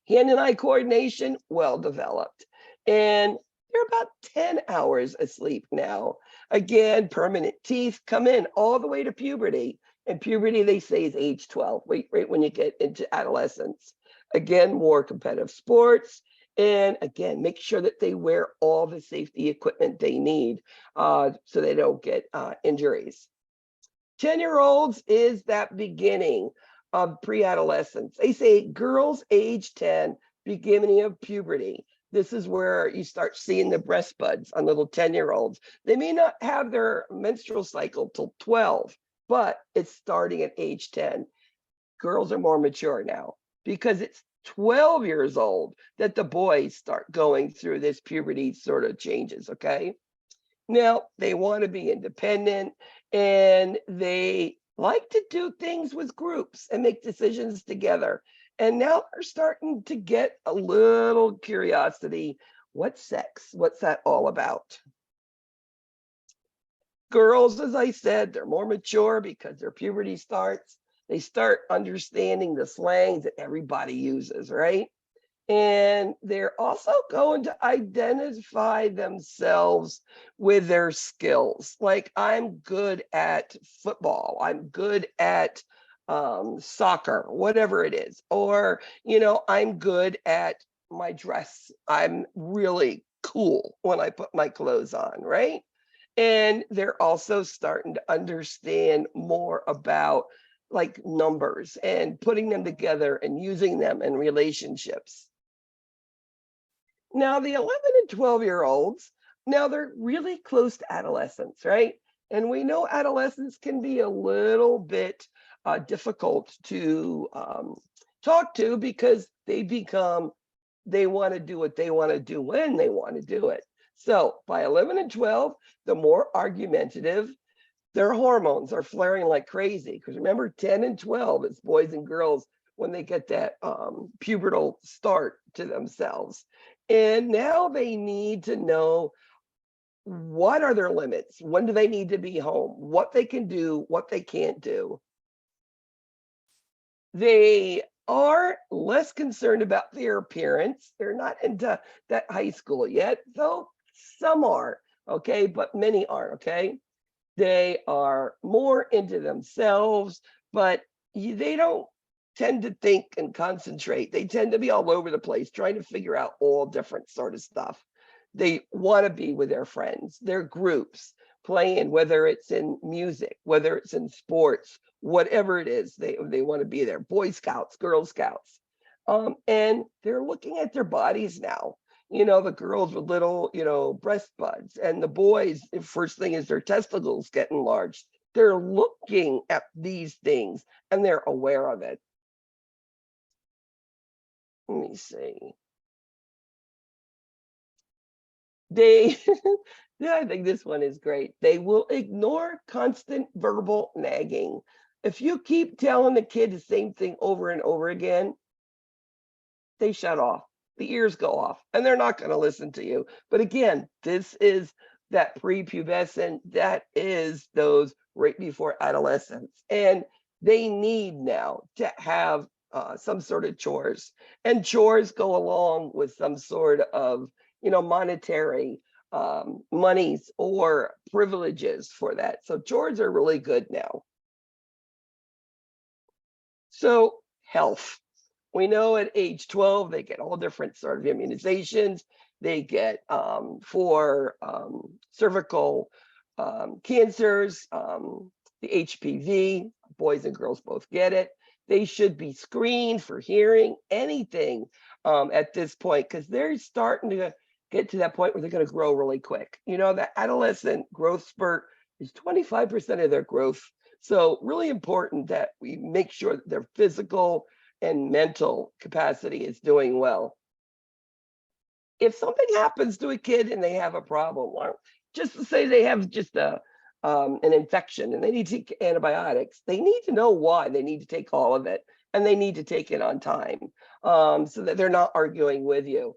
Hand and eye coordination, well developed. And they're about 10 hours asleep now. Again, permanent teeth come in all the way to puberty. And puberty, they say, is age 12, right when you get into adolescence. Again, more competitive sports. And again, make sure that they wear all the safety equipment they need so they don't get injuries. 10-year-olds is that beginning of pre-adolescence. They say girls age 10, beginning of puberty. This is where you start seeing the breast buds on little 10-year-olds. They may not have their menstrual cycle till 12, but it's starting at age 10. Girls are more mature now because it's 12 years old that the boys start going through this puberty sort of changes, okay? Now, they want to be independent and they like to do things with groups and make decisions together. And now they're starting to get a little curiosity. What's sex? What's that all about? Girls, as I said, they're more mature because their puberty starts. They start understanding the slangs that everybody uses, right? And they're also going to identify themselves with their skills. Like, I'm good at football, I'm good at soccer, whatever it is. Or, I'm good at my dress. I'm really cool when I put my clothes on, right? And they're also starting to understand more about like numbers and putting them together and using them in relationships. Now, the 11 and 12-year-olds, now they're really close to adolescence, right? And we know adolescents can be a little bit difficult to talk to because they want to do what they want to do when they want to do it. So by 11 and 12, the more argumentative, their hormones are flaring like crazy. Because remember, 10 and 12 is boys and girls when they get that pubertal start to themselves. And now they need to know what are their limits? When do they need to be home? What they can do, what they can't do. They are less concerned about their appearance. They're not into that high school yet, though some are, okay, but many aren't, okay? They are more into themselves, but they don't tend to think and concentrate. They tend to be all over the place, trying to figure out all different sort of stuff. They want to be with their friends, their groups, playing, whether it's in music, whether it's in sports, whatever it is, they want to be there. Boy Scouts, Girl Scouts. And they're looking at their bodies now. The girls with little, breast buds, and the boys, the first thing is their testicles get enlarged. They're looking at these things and they're aware of it. Let me see. They, yeah, I think this one is great. They will ignore constant verbal nagging. If you keep telling the kid the same thing over and over again, they shut off. The ears go off and they're not going to listen to you. But again, this is that prepubescent, that is those right before adolescence. And they need now to have some sort of chores. And chores go along with some sort of, monetary monies or privileges for that. So chores are really good now. So health. We know at age 12, they get all different sort of immunizations. They get for cervical cancers, the HPV, boys and girls both get it. They should be screened for hearing, anything at this point, because they're starting to get to that point where they're going to grow really quick. The adolescent growth spurt is 25% of their growth. So really important that we make sure that their physical and mental capacity is doing well. If something happens to a kid and they have a problem, or just to say they have just an infection and they need to take antibiotics, they need to know why they need to take all of it, and they need to take it on time so that they're not arguing with you.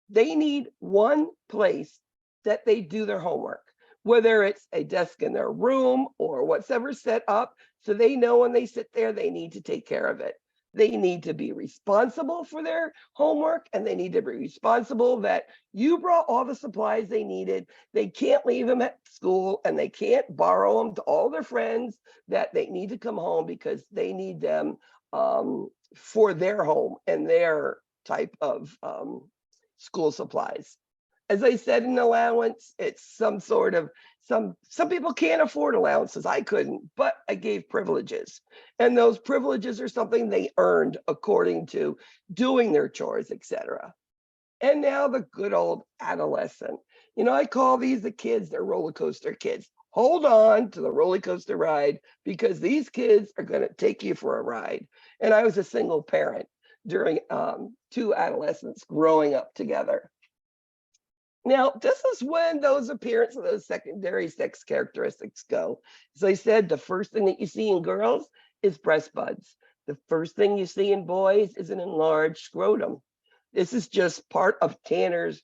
They need one place that they do their homework, whether it's a desk in their room or whatever set up, so they know when they sit there, they need to take care of it. They need to be responsible for their homework, and they need to be responsible that you brought all the supplies they needed. They can't leave them at school, and they can't borrow them to all their friends, that they need to come home because they need them for their home and their type of school supplies. As I said, an allowance, it's some sort of some people can't afford allowances. I couldn't, but I gave privileges. And those privileges are something they earned according to doing their chores, etc. And now the good old adolescent. I call these the kids, they're roller coaster kids. Hold on to the roller coaster ride because these kids are going to take you for a ride. And I was a single parent during two adolescents growing up together. Now, this is when those appearance of those secondary sex characteristics go. As I said, the first thing that you see in girls is breast buds. The first thing you see in boys is an enlarged scrotum. This is just part of Tanner's,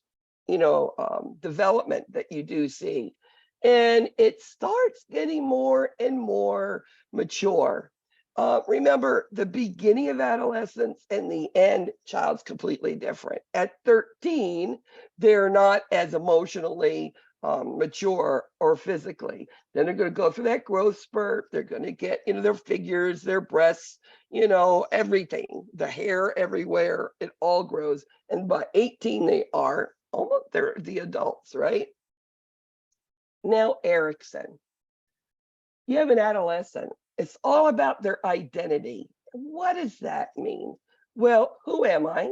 development that you do see. And it starts getting more and more mature. Remember, the beginning of adolescence and the end, child's completely different. At 13, they're not as emotionally mature or physically. Then they're going to go through that growth spurt. They're going to get, their figures, their breasts, everything, the hair everywhere, it all grows. And by 18, they're the adults, right? Now, Erickson, you have an adolescent. It's all about their identity. What does that mean? Well, who am I?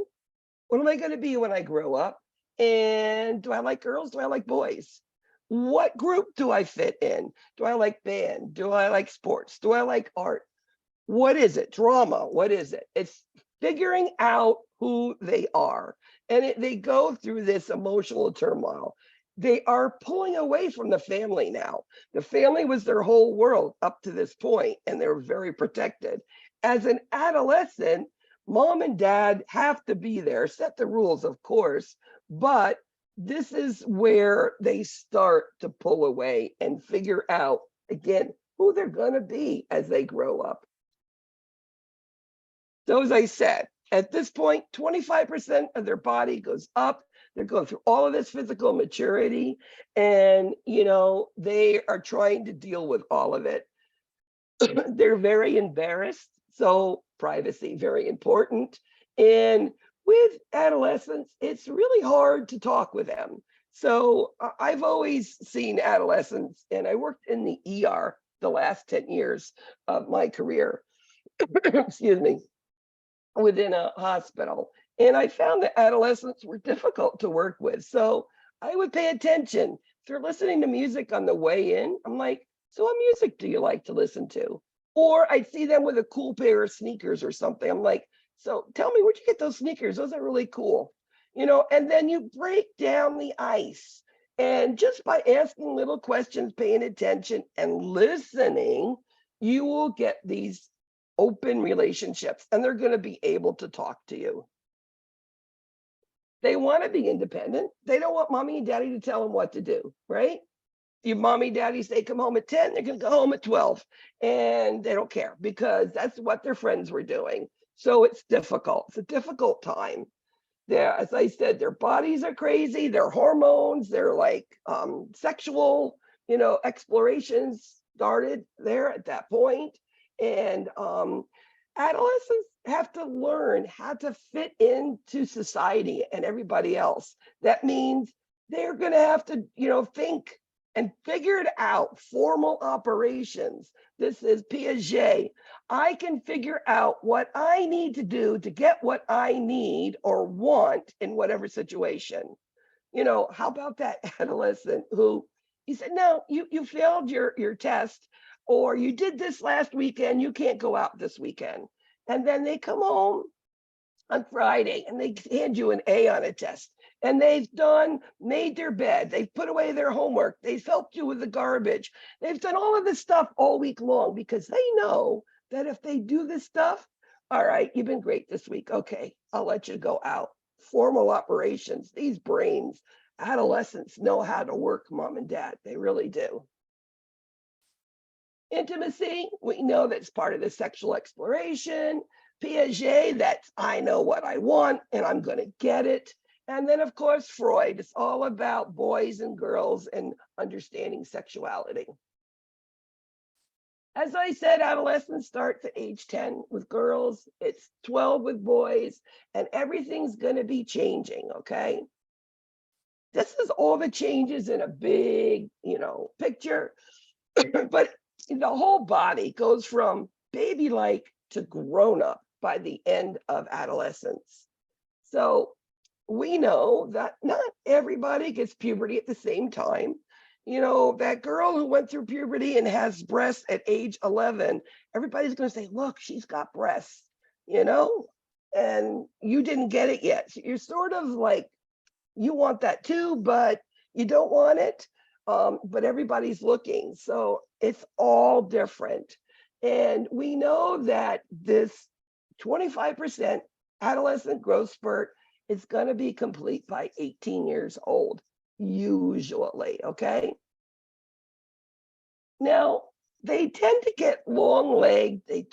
What am I going to be when I grow up? And do I like girls? Do I like boys? What group do I fit in? Do I like band? Do I like sports? Do I like art? What is it? Drama? What is it? It's figuring out who they are. And they go through this emotional turmoil. They are pulling away from the family now. The family was their whole world up to this point, and they're very protected. As an adolescent, mom and dad have to be there, set the rules, of course, but this is where they start to pull away and figure out, again, who they're going to be as they grow up. So as I said, at this point, 25% of their body goes up. They're going through all of this physical maturity, and they are trying to deal with all of it. They're very embarrassed, so privacy, very important. And with adolescents, it's really hard to talk with them. So I've always seen adolescents, and I worked in the ER the last 10 years of my career, excuse me, within a hospital. And I found that adolescents were difficult to work with. So I would pay attention. If they're listening to music on the way in, I'm like, so what music do you like to listen to? Or I'd see them with a cool pair of sneakers or something. I'm like, so tell me, where'd you get those sneakers? Those are really cool. And then you break down the ice. And just by asking little questions, paying attention and listening, you will get these open relationships, and they're going to be able to talk to you. They want to be independent. They don't want mommy and daddy to tell them what to do, right? Your mommy and daddy say come home at 10, they're going to go home at 12, and they don't care because that's what their friends were doing. So it's difficult. It's a difficult time. As I said, their bodies are crazy, their hormones, they're like sexual, explorations started there at that point. And adolescents have to learn how to fit into society and everybody else. That means they're going to have to, think and figure it out. Formal operations. This is Piaget. I can figure out what I need to do to get what I need or want in whatever situation. How about that adolescent who he said, no, you failed your test, or you did this last weekend, you can't go out this weekend. And then they come home on Friday and they hand you an A on a test. And they've made their bed, they've put away their homework, they've helped you with the garbage. They've done all of this stuff all week long because they know that if they do this stuff, all right, you've been great this week. Okay, I'll let you go out. Formal operations, these brains, adolescents know how to work, mom and dad. They really do. Intimacy, we know that's part of the sexual exploration. Piaget, that's I know what I want and I'm going to get it. And then, of course, Freud, it's all about boys and girls and understanding sexuality. As I said, adolescence starts at age 10 with girls, it's 12 with boys, and everything's going to be changing, okay? This is all the changes in a big, picture, but the whole body goes from baby-like to grown-up by the end of adolescence. So we know that not everybody gets puberty at the same time. That girl who went through puberty and has breasts at age 11, everybody's going to say, look, she's got breasts, and you didn't get it yet. So you're sort of like, you want that too, but you don't want it. But everybody's looking. So it's all different. And we know that this 25% adolescent growth spurt is going to be complete by 18 years old, usually, okay? Now, they tend to get long-legged, they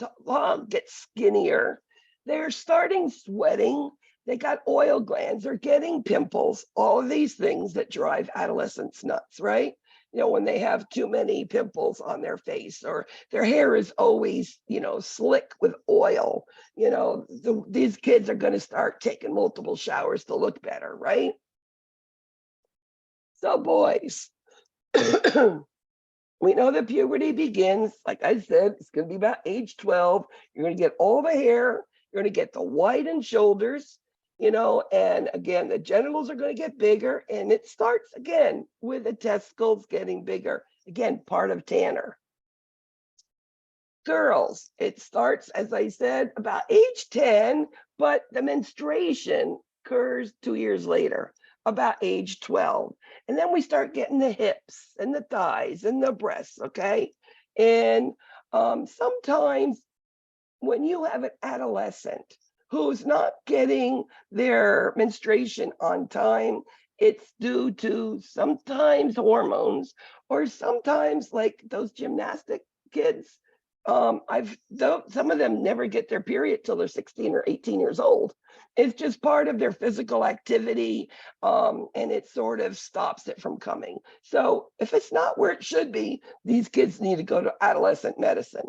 get skinnier, they're starting sweating, they got oil glands, they're getting pimples, all of these things that drive adolescents nuts, right? When they have too many pimples on their face, or their hair is always, slick with oil. These kids are going to start taking multiple showers to look better, right? So boys, we know that puberty begins, like I said, it's going to be about age 12. You're going to get all the hair, you're going to get the widened shoulders, and again, the genitals are going to get bigger, and it starts again with the testicles getting bigger. Again, part of Tanner. Girls, it starts, as I said, about age 10, but the menstruation occurs 2 years later, about age 12. And then we start getting the hips and the thighs and the breasts, okay? And sometimes when you have an adolescent who's not getting their menstruation on time, it's due to sometimes hormones, or sometimes like those gymnastic kids. Some of them never get their period till they're 16 or 18 years old. It's just part of their physical activity, and it sort of stops it from coming. So if it's not where it should be, these kids need to go to adolescent medicine.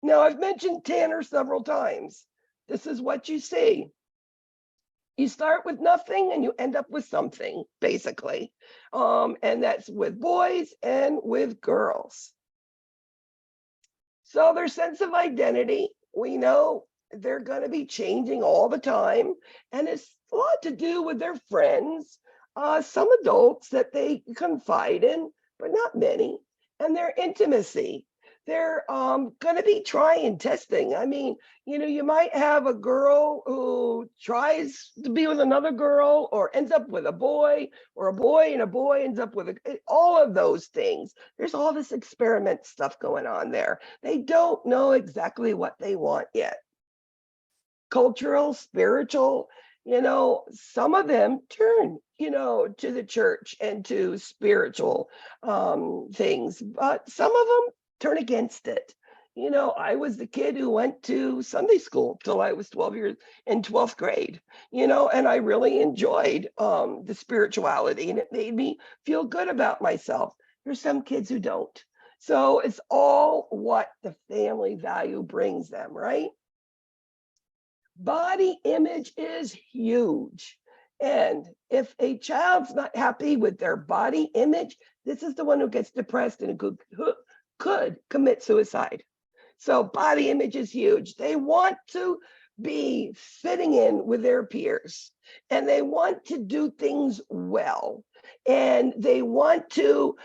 Now, I've mentioned Tanner several times. This is what you see. You start with nothing and you end up with something, basically. And that's with boys and with girls. So their sense of identity, we know they're going to be changing all the time. And it's a lot to do with their friends, some adults that they confide in, but not many, and their intimacy. They're going to be trying testing. I mean, you might have a girl who tries to be with another girl, or ends up with a boy, or a boy and a boy ends up with all of those things. There's all this experiment stuff going on there. They don't know exactly what they want yet. Cultural, spiritual, some of them turn, to the church and to spiritual things, but some of them turn against it. I was the kid who went to Sunday school till I was 12 years in 12th grade, and I really enjoyed the spirituality, and it made me feel good about myself. There's some kids who don't. So it's all what the family value brings them, right? Body image is huge. And if a child's not happy with their body image, this is the one who gets depressed and could commit suicide. So body image is huge. They want to be fitting in with their peers, and they want to do things well, and they want to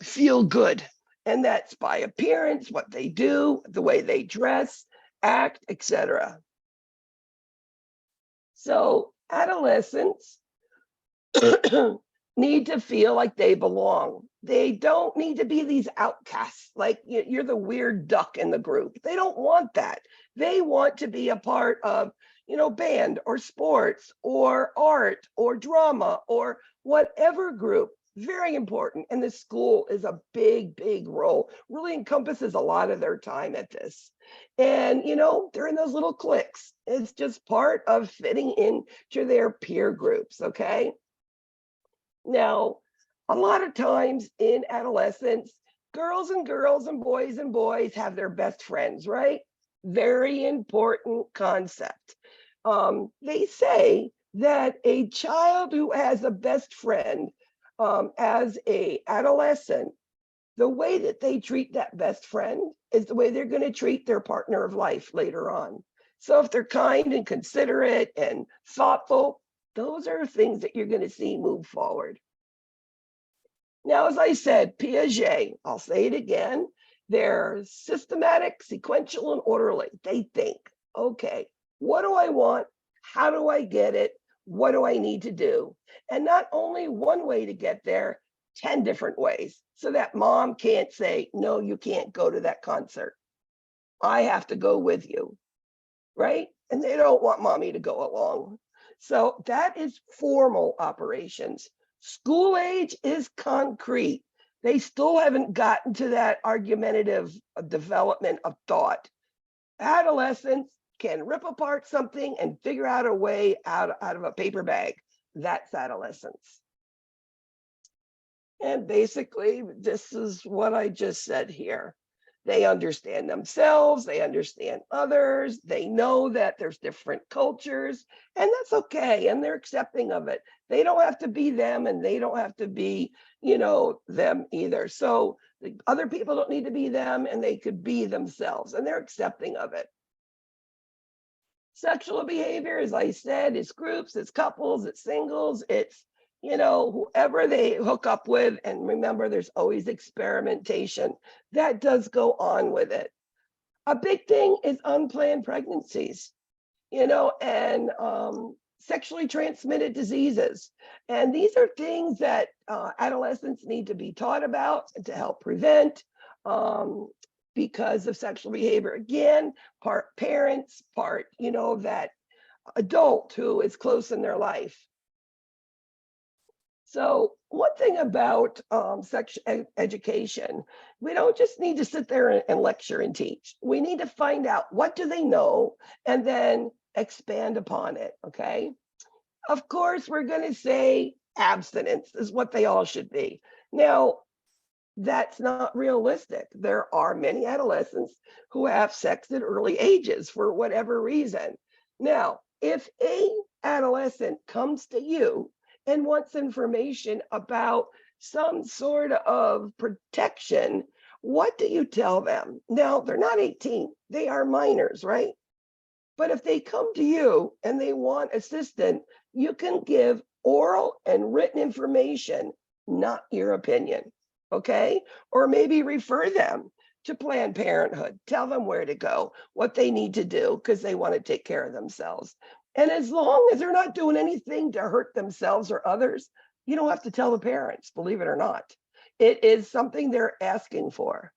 feel good. And that's by appearance, what they do, the way they dress, act, etc. So adolescents need to feel like they belong. They don't need to be these outcasts, like you're the weird duck in the group. They don't want that. They want to be a part of, band or sports or art or drama or whatever group. Very important. And the school is a big, big role, really encompasses a lot of their time at this. And, they're in those little cliques. It's just part of fitting into their peer groups, okay? Now, a lot of times in adolescence, girls and girls and boys have their best friends, right? Very important concept. They say that a child who has a best friend as a adolescent, the way that they treat that best friend is the way they're going to treat their partner of life later on. So if they're kind and considerate and thoughtful, those are things that you're going to see move forward. Now, as I said, Piaget, I'll say it again, they're systematic, sequential, and orderly. They think, okay, what do I want? How do I get it? What do I need to do? And not only one way to get there, 10 different ways. So that mom can't say, no, you can't go to that concert. I have to go with you, right? And they don't want mommy to go along. So that is formal operations. School age is concrete. They still haven't gotten to that argumentative development of thought. Adolescents can rip apart something and figure out a way out of a paper bag. That's adolescence. And basically, this is what I just said here. They understand themselves, they understand others, they know that there's different cultures, and that's okay, and they're accepting of it. They don't have to be them, and they don't have to be, them either. So the other people don't need to be them, and they could be themselves, and they're accepting of it. Sexual behavior, as I said, is groups, it's couples, it's singles, it's whoever they hook up with. And remember, there's always experimentation that does go on with it. A big thing is unplanned pregnancies, and sexually transmitted diseases. And these are things that adolescents need to be taught about and to help prevent because of sexual behavior. Again, part parents, part, that adult who is close in their life. So one thing about sex education, we don't just need to sit there and lecture and teach. We need to find out what do they know and then expand upon it, okay? Of course, we're going to say abstinence is what they all should be. Now, that's not realistic. There are many adolescents who have sex at early ages for whatever reason. Now, if a adolescent comes to you and wants information about some sort of protection, what do you tell them? Now, they're not 18, they are minors, right? But if they come to you and they want assistance, you can give oral and written information, not your opinion, okay? Or maybe refer them to Planned Parenthood, tell them where to go, what they need to do, because they want to take care of themselves. And as long as they're not doing anything to hurt themselves or others, you don't have to tell the parents, believe it or not. It is something they're asking for.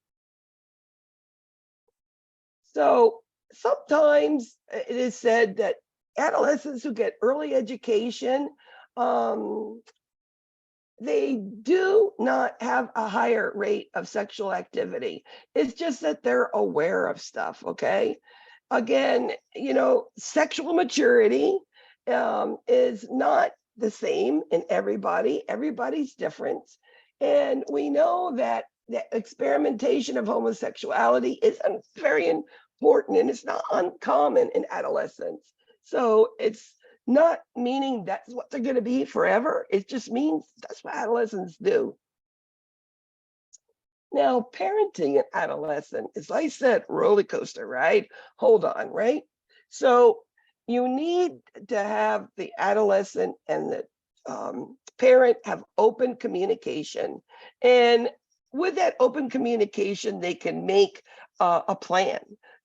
So sometimes it is said that adolescents who get early education, they do not have a higher rate of sexual activity. It's just that they're aware of stuff, okay? Again, sexual maturity is not the same in everybody. Everybody's different. And we know that the experimentation of homosexuality is very important and it's not uncommon in adolescence. So it's not meaning that's what they're going to be forever. It just means that's what adolescents do. Now, parenting an adolescent, as I said, roller coaster, right? Hold on, right? So you need to have the adolescent and the parent have open communication. And with that open communication, they can make a plan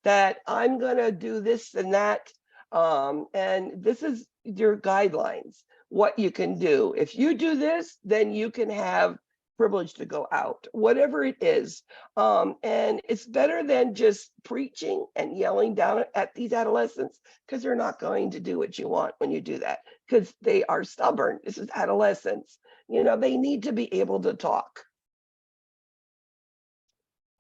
that I'm going to do this and that. And this is your guidelines, what you can do. If you do this, then you can have privilege to go out, whatever it is. And it's better than just preaching and yelling down at these adolescents, because they're not going to do what you want when you do that, because they are stubborn. This is adolescence. They need to be able to talk.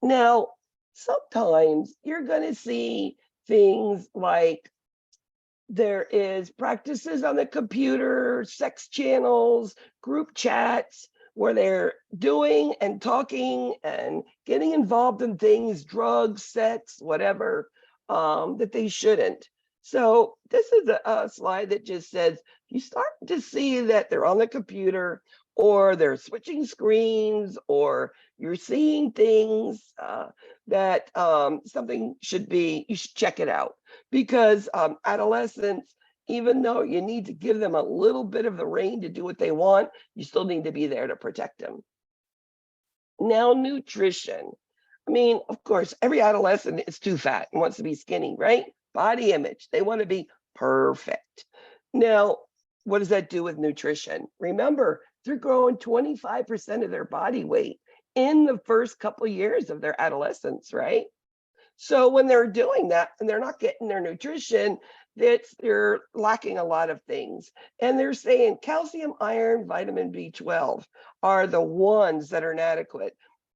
Now, sometimes you're going to see things like there is practices on the computer, sex channels, group chats, where they're doing and talking and getting involved in things, drugs, sex, whatever, that they shouldn't. So this is a slide that just says, you start to see that they're on the computer or they're switching screens or you're seeing things that something should be, you should check it out because adolescents, even though you need to give them a little bit of the rein to do what they want, you still need to be there to protect them. Now, nutrition. I mean, of course, every adolescent is too fat and wants to be skinny, right? Body image. They want to be perfect. Now, what does that do with nutrition? Remember, they're growing 25% of their body weight in the first couple of years of their adolescence, right? So when they're doing that and they're not getting their nutrition, they're lacking a lot of things. And they're saying calcium, iron, vitamin B12 are the ones that are inadequate.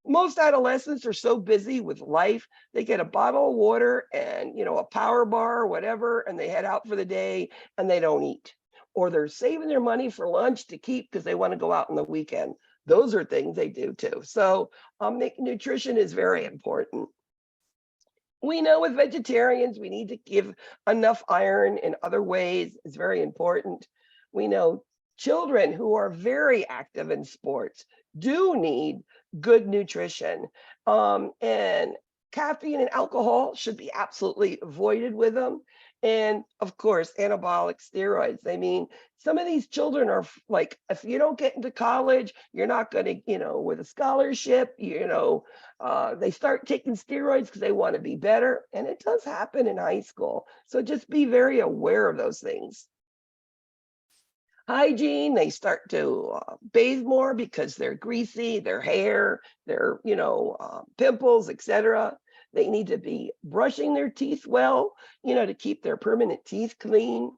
Most adolescents are so busy with life, they get a bottle of water and a power bar or whatever, and they head out for the day and they don't eat. Or they're saving their money for lunch to keep because they want to go out on the weekend. Those are things they do too. So nutrition is very important. We know with vegetarians, we need to give enough iron in other ways. It's very important. We know children who are very active in sports do need good nutrition. And caffeine and alcohol should be absolutely avoided with them. And of course, anabolic steroids. I mean, some of these children are like, if you don't get into college, you're not going to, with a scholarship, they start taking steroids because they want to be better. And it does happen in high school. So just be very aware of those things. Hygiene, they start to bathe more because they're greasy, their hair, their, pimples, etc. They need to be brushing their teeth well, to keep their permanent teeth clean.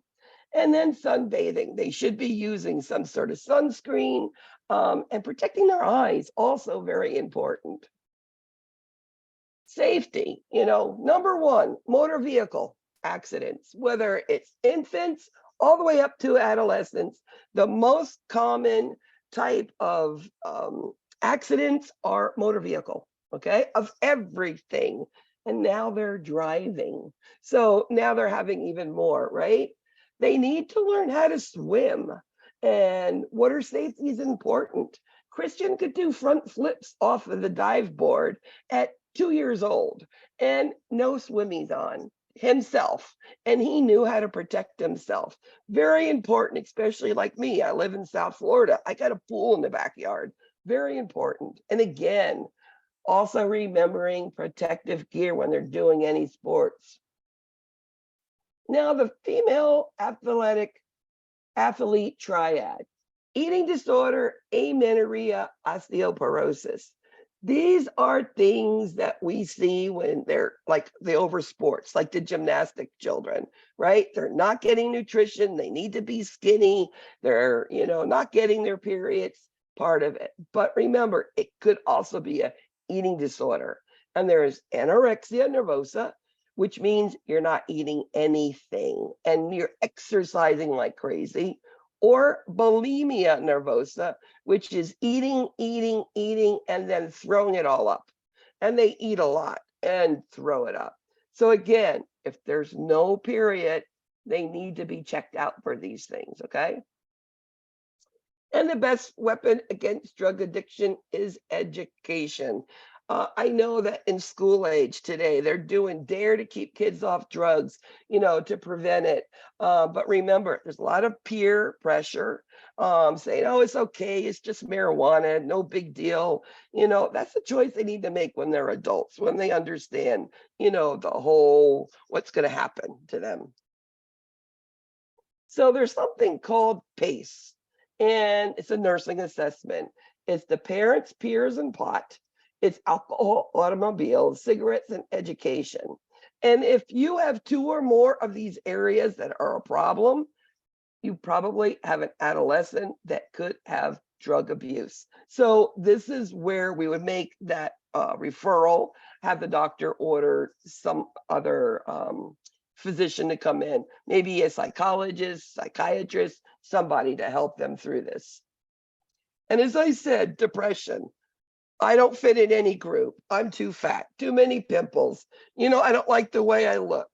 And then sunbathing. They should be using some sort of sunscreen and protecting their eyes, also very important. Safety, number one, motor vehicle accidents, whether it's infants all the way up to adolescents. The most common type of accidents are motor vehicle, okay, of everything. And now they're driving. So now they're having even more, right? They need to learn how to swim. And water safety is important. Christian could do front flips off of the dive board at 2 years old and no swimmies on himself. And he knew how to protect himself. Very important, especially like me. I live in South Florida. I got a pool in the backyard. Very important. And again, also remembering protective gear when they're doing any sports. Now, the female athlete triad: eating disorder, amenorrhea, osteoporosis. These are things that we see when they're like the over sports, like the gymnastic children, right? They're not getting nutrition. They need to be skinny. They're, not getting their periods, part of it. But remember, it could also be a eating disorder. And there's anorexia nervosa, which means you're not eating anything and you're exercising like crazy, or bulimia nervosa, which is eating, and then throwing it all up. And they eat a lot and throw it up. So again, if there's no period, they need to be checked out for these things, okay? And the best weapon against drug addiction is education. I know that in school age today, they're doing Dare to keep kids off drugs, to prevent it. But remember, there's a lot of peer pressure saying, oh, it's okay. It's just marijuana. No big deal. That's a choice they need to make when they're adults, when they understand, the whole what's going to happen to them. So there's something called PACE, and it's a nursing assessment. It's the parents, peers, and pot. It's alcohol, automobiles, cigarettes, and education. And if you have 2 or more of these areas that are a problem, you probably have an adolescent that could have drug abuse. So this is where we would make that referral, have the doctor order some other physician to come in, maybe a psychologist, psychiatrist, somebody to help them through this. And as I said, depression. I don't fit in any group. I'm too fat, too many pimples. I don't like the way I look.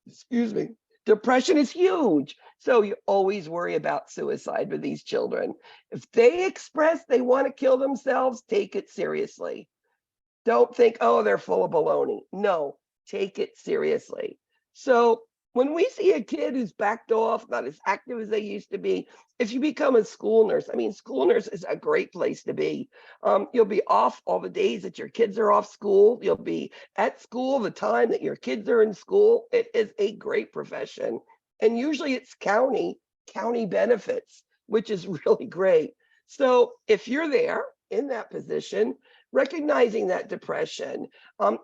excuse me, depression is huge. So you always worry about suicide with these children. If they express they want to kill themselves, take it seriously. Don't think, oh, they're full of baloney. No, take it seriously. So when we see a kid who's backed off, not as active as they used to be, if you become a school nurse, I mean, school nurse is a great place to be. You'll be off all the days that your kids are off school. You'll be at school the time that your kids are in school. It is a great profession. And usually it's county benefits, which is really great. So if you're there in that position, recognizing that depression,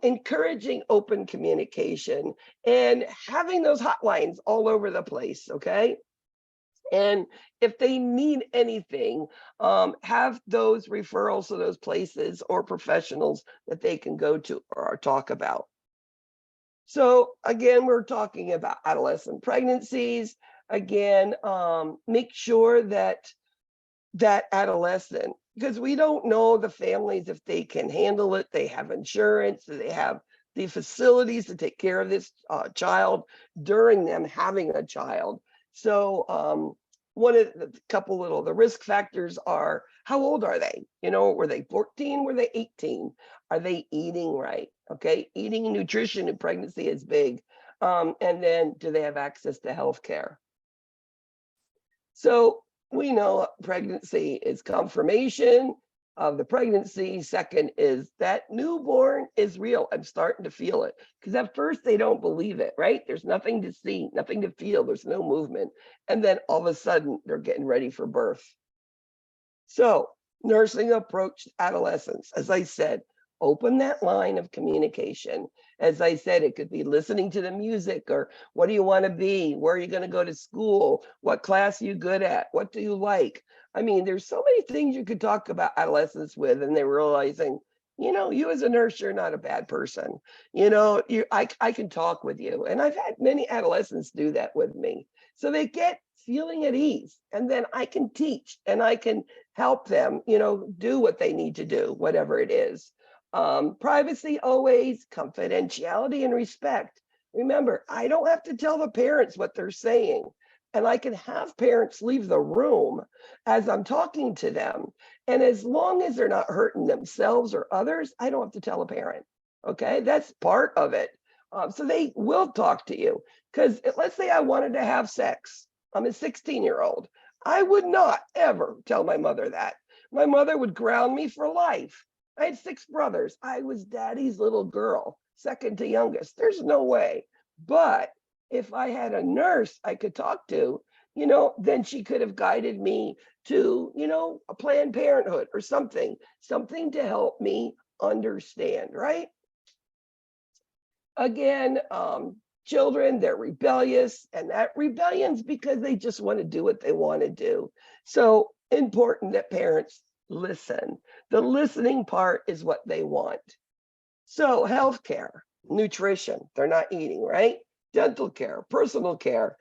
encouraging open communication, and having those hotlines all over the place, okay? And if they need anything, have those referrals to those places or professionals that they can go to or talk about. So again, we're talking about adolescent pregnancies. Again, make sure that adolescent, because we don't know the families if they can handle it. They have insurance, they have the facilities to take care of this child during them having a child. So one of the couple little the risk factors are, how old are they? You know, were they 14? Were they 18? Are they eating right? Okay, eating and nutrition in pregnancy is big. And then do they have access to health care? So we know pregnancy is confirmation of the pregnancy. Second is that newborn is real. I'm starting to feel it, because at first they don't believe it, right? There's nothing to see, nothing to feel. There's no movement. And then all of a sudden they're getting ready for birth. So nursing approach adolescence, as I said, open that line of communication. As I said, it could be listening to the music, or what do you want to be? Where are you going to go to school? What class are you good at? What do you like? I mean, there's so many things you could talk about adolescents with, and they're realizing, you know, you as a nurse, you're not a bad person. You know, I can talk with you. And I've had many adolescents do that with me. So they get feeling at ease, and then I can teach and I can help them, you know, do what they need to do, whatever it is. Privacy always, confidentiality and respect. Remember, I don't have to tell the parents what they're saying, and I can have parents leave the room as I'm talking to them. And as long as they're not hurting themselves or others, I don't have to tell a parent. Okay, that's part of it. So they will talk to you, because let's say I wanted to have sex. I'm a 16-year-old. I would not ever tell my mother that. My mother would ground me for life. I had 6 brothers. I was daddy's little girl, second to youngest. There's no way. But if I had a nurse I could talk to, you know, then she could have guided me to, you know, a Planned Parenthood or something to help me understand, right? Again, children, they're rebellious, and that rebellion's because they just want to do what they want to do. So important that parents listen. The listening part is what they want. So healthcare, nutrition, they're not eating, right? Dental care, personal care.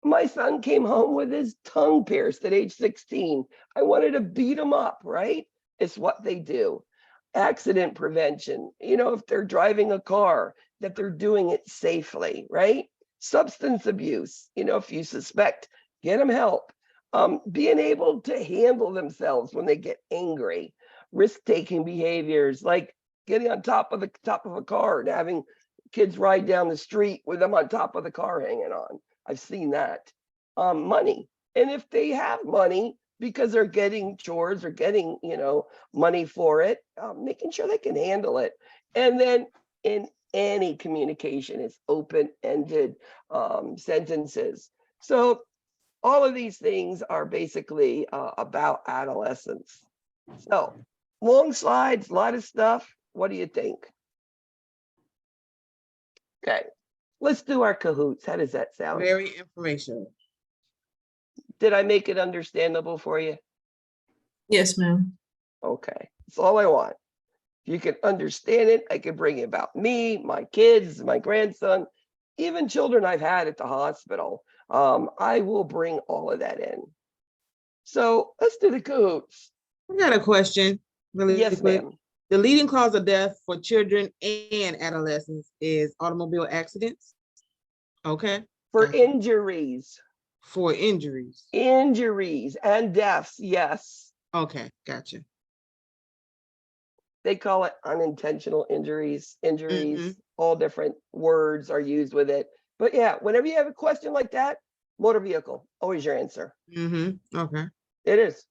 My son came home with his tongue pierced at age 16. I wanted to beat him up, right? It's what they do. Accident prevention, you know, if they're driving a car, that they're doing it safely, right? Substance abuse, you know, if you suspect, get them help. Being able to handle themselves when they get angry, risk-taking behaviors like getting on top of a car and having kids ride down the street with them on top of the car hanging on. I've seen that. Money, and if they have money because they're getting chores or getting, you know, money for it, making sure they can handle it. And then in any communication, it's open-ended sentences. So all of these things are basically about adolescence. So long slides, a lot of stuff. What do you think? Okay, let's do our cahoots. How does that sound? Very informational. Did I make it understandable for you? Yes, ma'am. Okay, that's all I want. If you can understand it, I can bring you about me, my kids, my grandson, even children I've had at the hospital. I will bring all of that in. So let's do the cahoots. I got a question really Yes, quick. ma'am. The leading cause of death for children and adolescents is automobile accidents. Okay. For Gotcha. injuries. For injuries. Injuries and deaths, yes. Okay, gotcha. They call it unintentional injuries, Mm-hmm. all different words are used with it. But yeah, whenever you have a question like that, motor vehicle, always your answer. Mm-hmm. Okay. It is.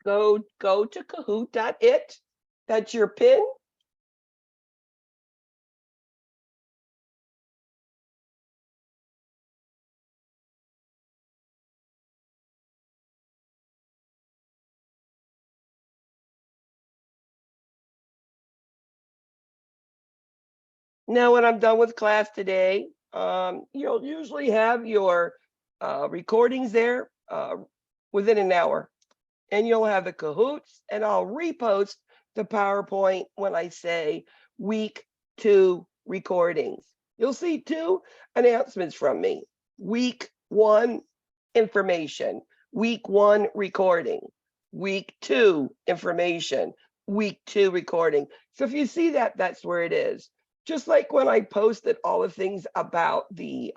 Go to kahoot.it. That's your pin. Now, when I'm done with class today, you'll usually have your recordings there within an hour, and you'll have the Kahoots, and I'll repost the PowerPoint when I say week 2 recordings. You'll see 2 announcements from me. Week 1 information, week 1 recording, week 2 information, week 2 recording. So if you see that, that's where it is. Just like when I posted all the things about the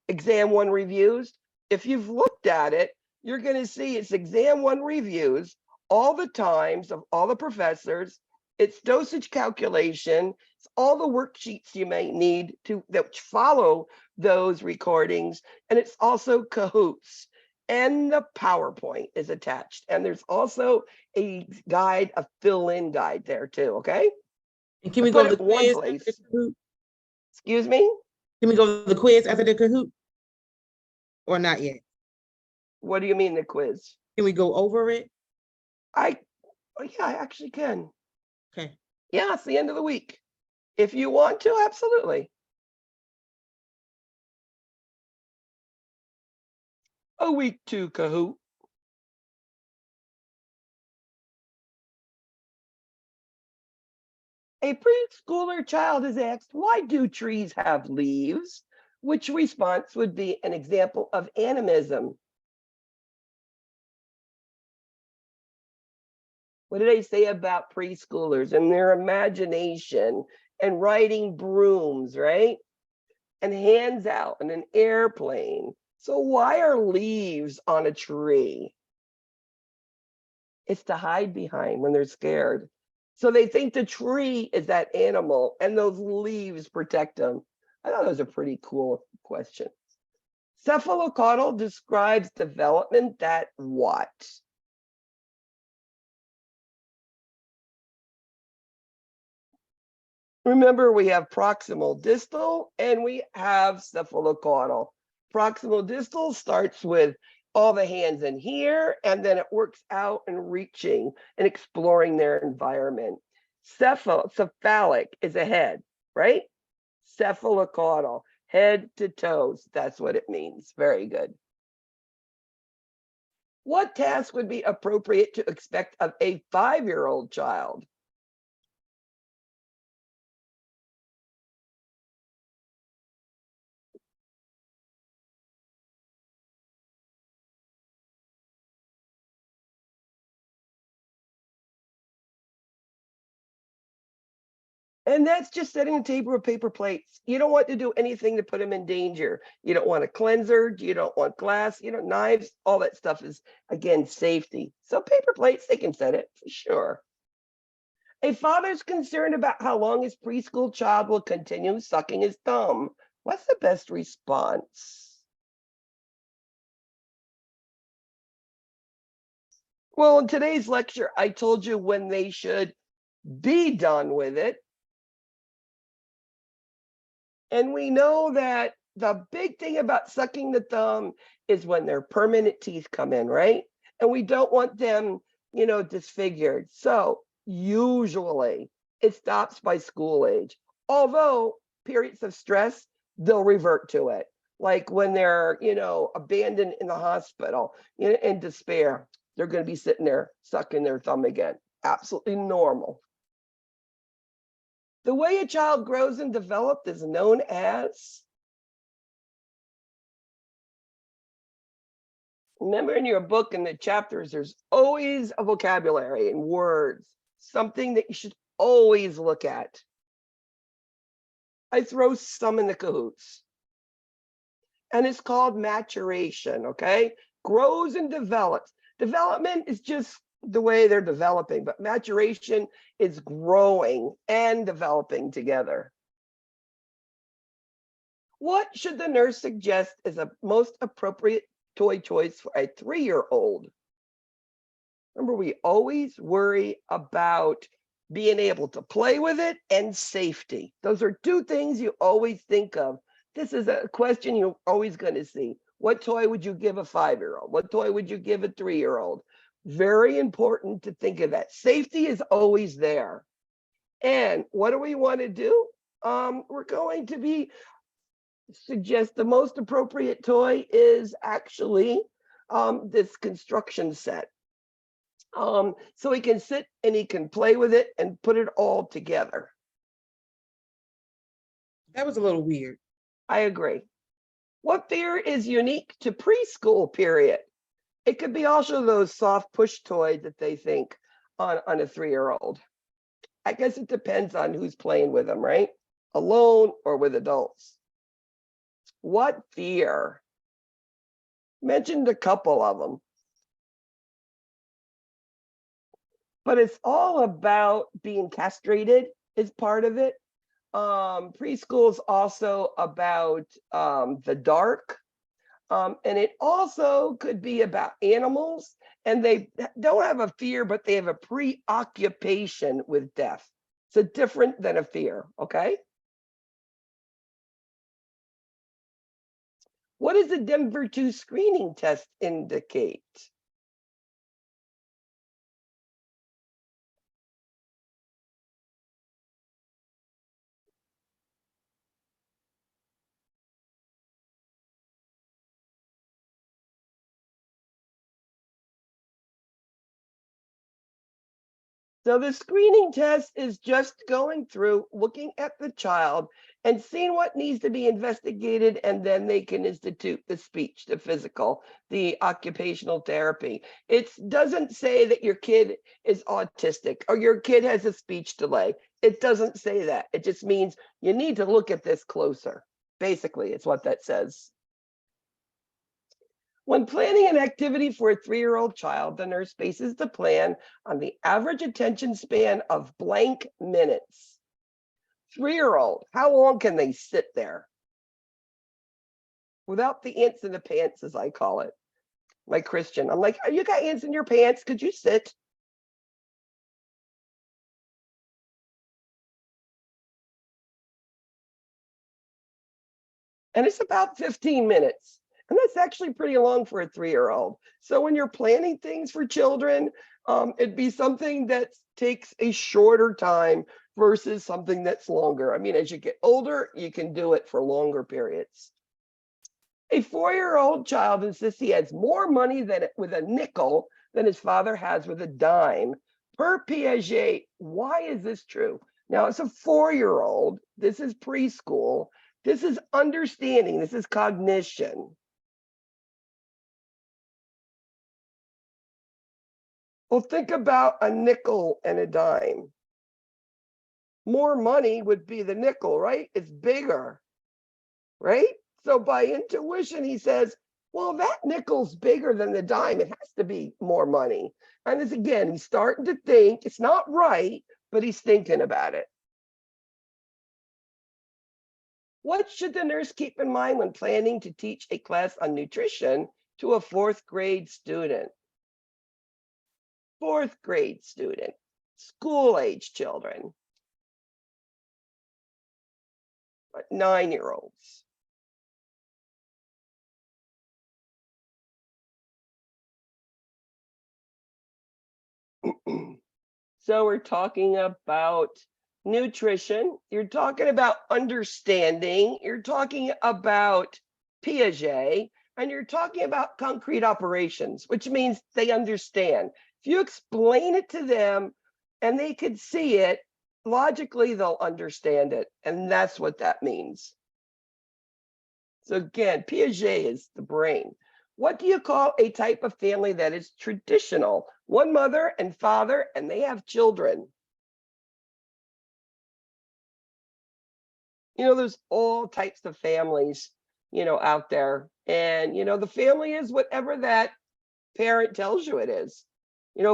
exam 1 reviews, if you've looked at it, you're going to see it's exam 1 reviews, all the times of all the professors, it's dosage calculation, it's all the worksheets you may need to that follow those recordings, and it's also Kahoots. And the PowerPoint is attached. And there's also a guide, a fill-in guide there too, okay? And can I we go put over it the in one quiz after the place. Kahoot? Excuse me? Can we go over the quiz after the Kahoot? Or not yet? What do you mean the quiz? Can we go over it? Oh yeah, I actually can. Okay. Yeah, it's the end of the week. If you want to, absolutely. A week 2 Kahoot. A preschooler child is asked, why do trees have leaves? Which response would be an example of animism? What do they say about preschoolers and their imagination and riding brooms, right? And hands out in an airplane. So why are leaves on a tree? It's to hide behind when they're scared. So they think the tree is that animal and those leaves protect them. I thought that was a pretty cool question. Cephalocaudal describes development that what? Remember, we have proximal distal and we have cephalocaudal. Proximal distal starts with all the hands in here, and then it works out and reaching and exploring their environment. Cephalic is a head, right? Cephalocaudal, head to toes. That's what it means. Very good. What task would be appropriate to expect of a 5-year-old child? And that's just setting a table of paper plates. You don't want to do anything to put them in danger. You don't want a cleanser. You don't want glass, knives, all that stuff is, again, safety. So paper plates, they can set it for sure. A father's concerned about how long his preschool child will continue sucking his thumb. What's the best response? Well, in today's lecture, I told you when they should be done with it. And we know that the big thing about sucking the thumb is when their permanent teeth come in, right? And we don't want them, disfigured. So usually it stops by school age. Although periods of stress, they'll revert to it. Like when they're, abandoned in the hospital, in despair, they're going to be sitting there sucking their thumb again. Absolutely normal. The way a child grows and develops is known as, remember in your book in the chapters, there's always a vocabulary and words, something that you should always look at. I throw some in the cahoots. And it's called maturation, okay? Grows and develops. Development is just the way they're developing, but maturation is growing and developing together. What should the nurse suggest is a most appropriate toy choice for a 3-year-old? Remember, we always worry about being able to play with it and safety. Those are two things you always think of. This is a question you're always going to see. What toy would you give a 5-year-old? What toy would you give a 3-year-old? Very important to think of that. Safety is always there. And what do we want to do? We're going to suggest the most appropriate toy is actually this construction set. So he can sit and he can play with it and put it all together. That was a little weird. I agree. What fear is unique to preschool period? It could be also those soft push toys that they think on a 3-year-old. I guess it depends on who's playing with them, right? Alone or with adults. What fear? Mentioned a couple of them. But it's all about being castrated is part of it. Preschool is also about the dark. And it also could be about animals, and they don't have a fear, but they have a preoccupation with death. So different than a fear, okay? What does the Denver 2 screening test indicate? So the screening test is just going through, looking at the child and seeing what needs to be investigated, and then they can institute the speech, the physical, the occupational therapy. It doesn't say that your kid is autistic or your kid has a speech delay. It doesn't say that. It just means you need to look at this closer. Basically, it's what that says. When planning an activity for a 3-year-old child, the nurse bases the plan on the average attention span of blank minutes. 3-year-old, how long can they sit there? Without the ants in the pants, as I call it. Like Christian, I'm like, you got ants in your pants? Could you sit? And it's about 15 minutes. And that's actually pretty long for a 3-year-old. So when you're planning things for children, it'd be something that takes a shorter time versus something that's longer. I mean, as you get older, you can do it for longer periods. A 4-year-old child insists he has more money with a nickel than his father has with a dime. Per Piaget, why is this true? Now, it's a 4-year-old. This is preschool. This is understanding. This is cognition. Well, think about a nickel and a dime. More money would be the nickel, right? It's bigger, right? So by intuition, he says, well, that nickel's bigger than the dime. It has to be more money. And this, again, he's starting to think. It's not right, but he's thinking about it. What should the nurse keep in mind when planning to teach a class on nutrition to a 4th grade student? 4th grade student, school-age children, but 9-year-olds. So we're talking about nutrition. You're talking about understanding. You're talking about Piaget, and you're talking about concrete operations, which means they understand. If you explain it to them and they could see it, logically they'll understand it, and that's what that means. So again, Piaget is the brain. What do you call a type of family that is traditional? One mother and father, and they have children. There's all types of families, out there. And, the family is whatever that parent tells you it is.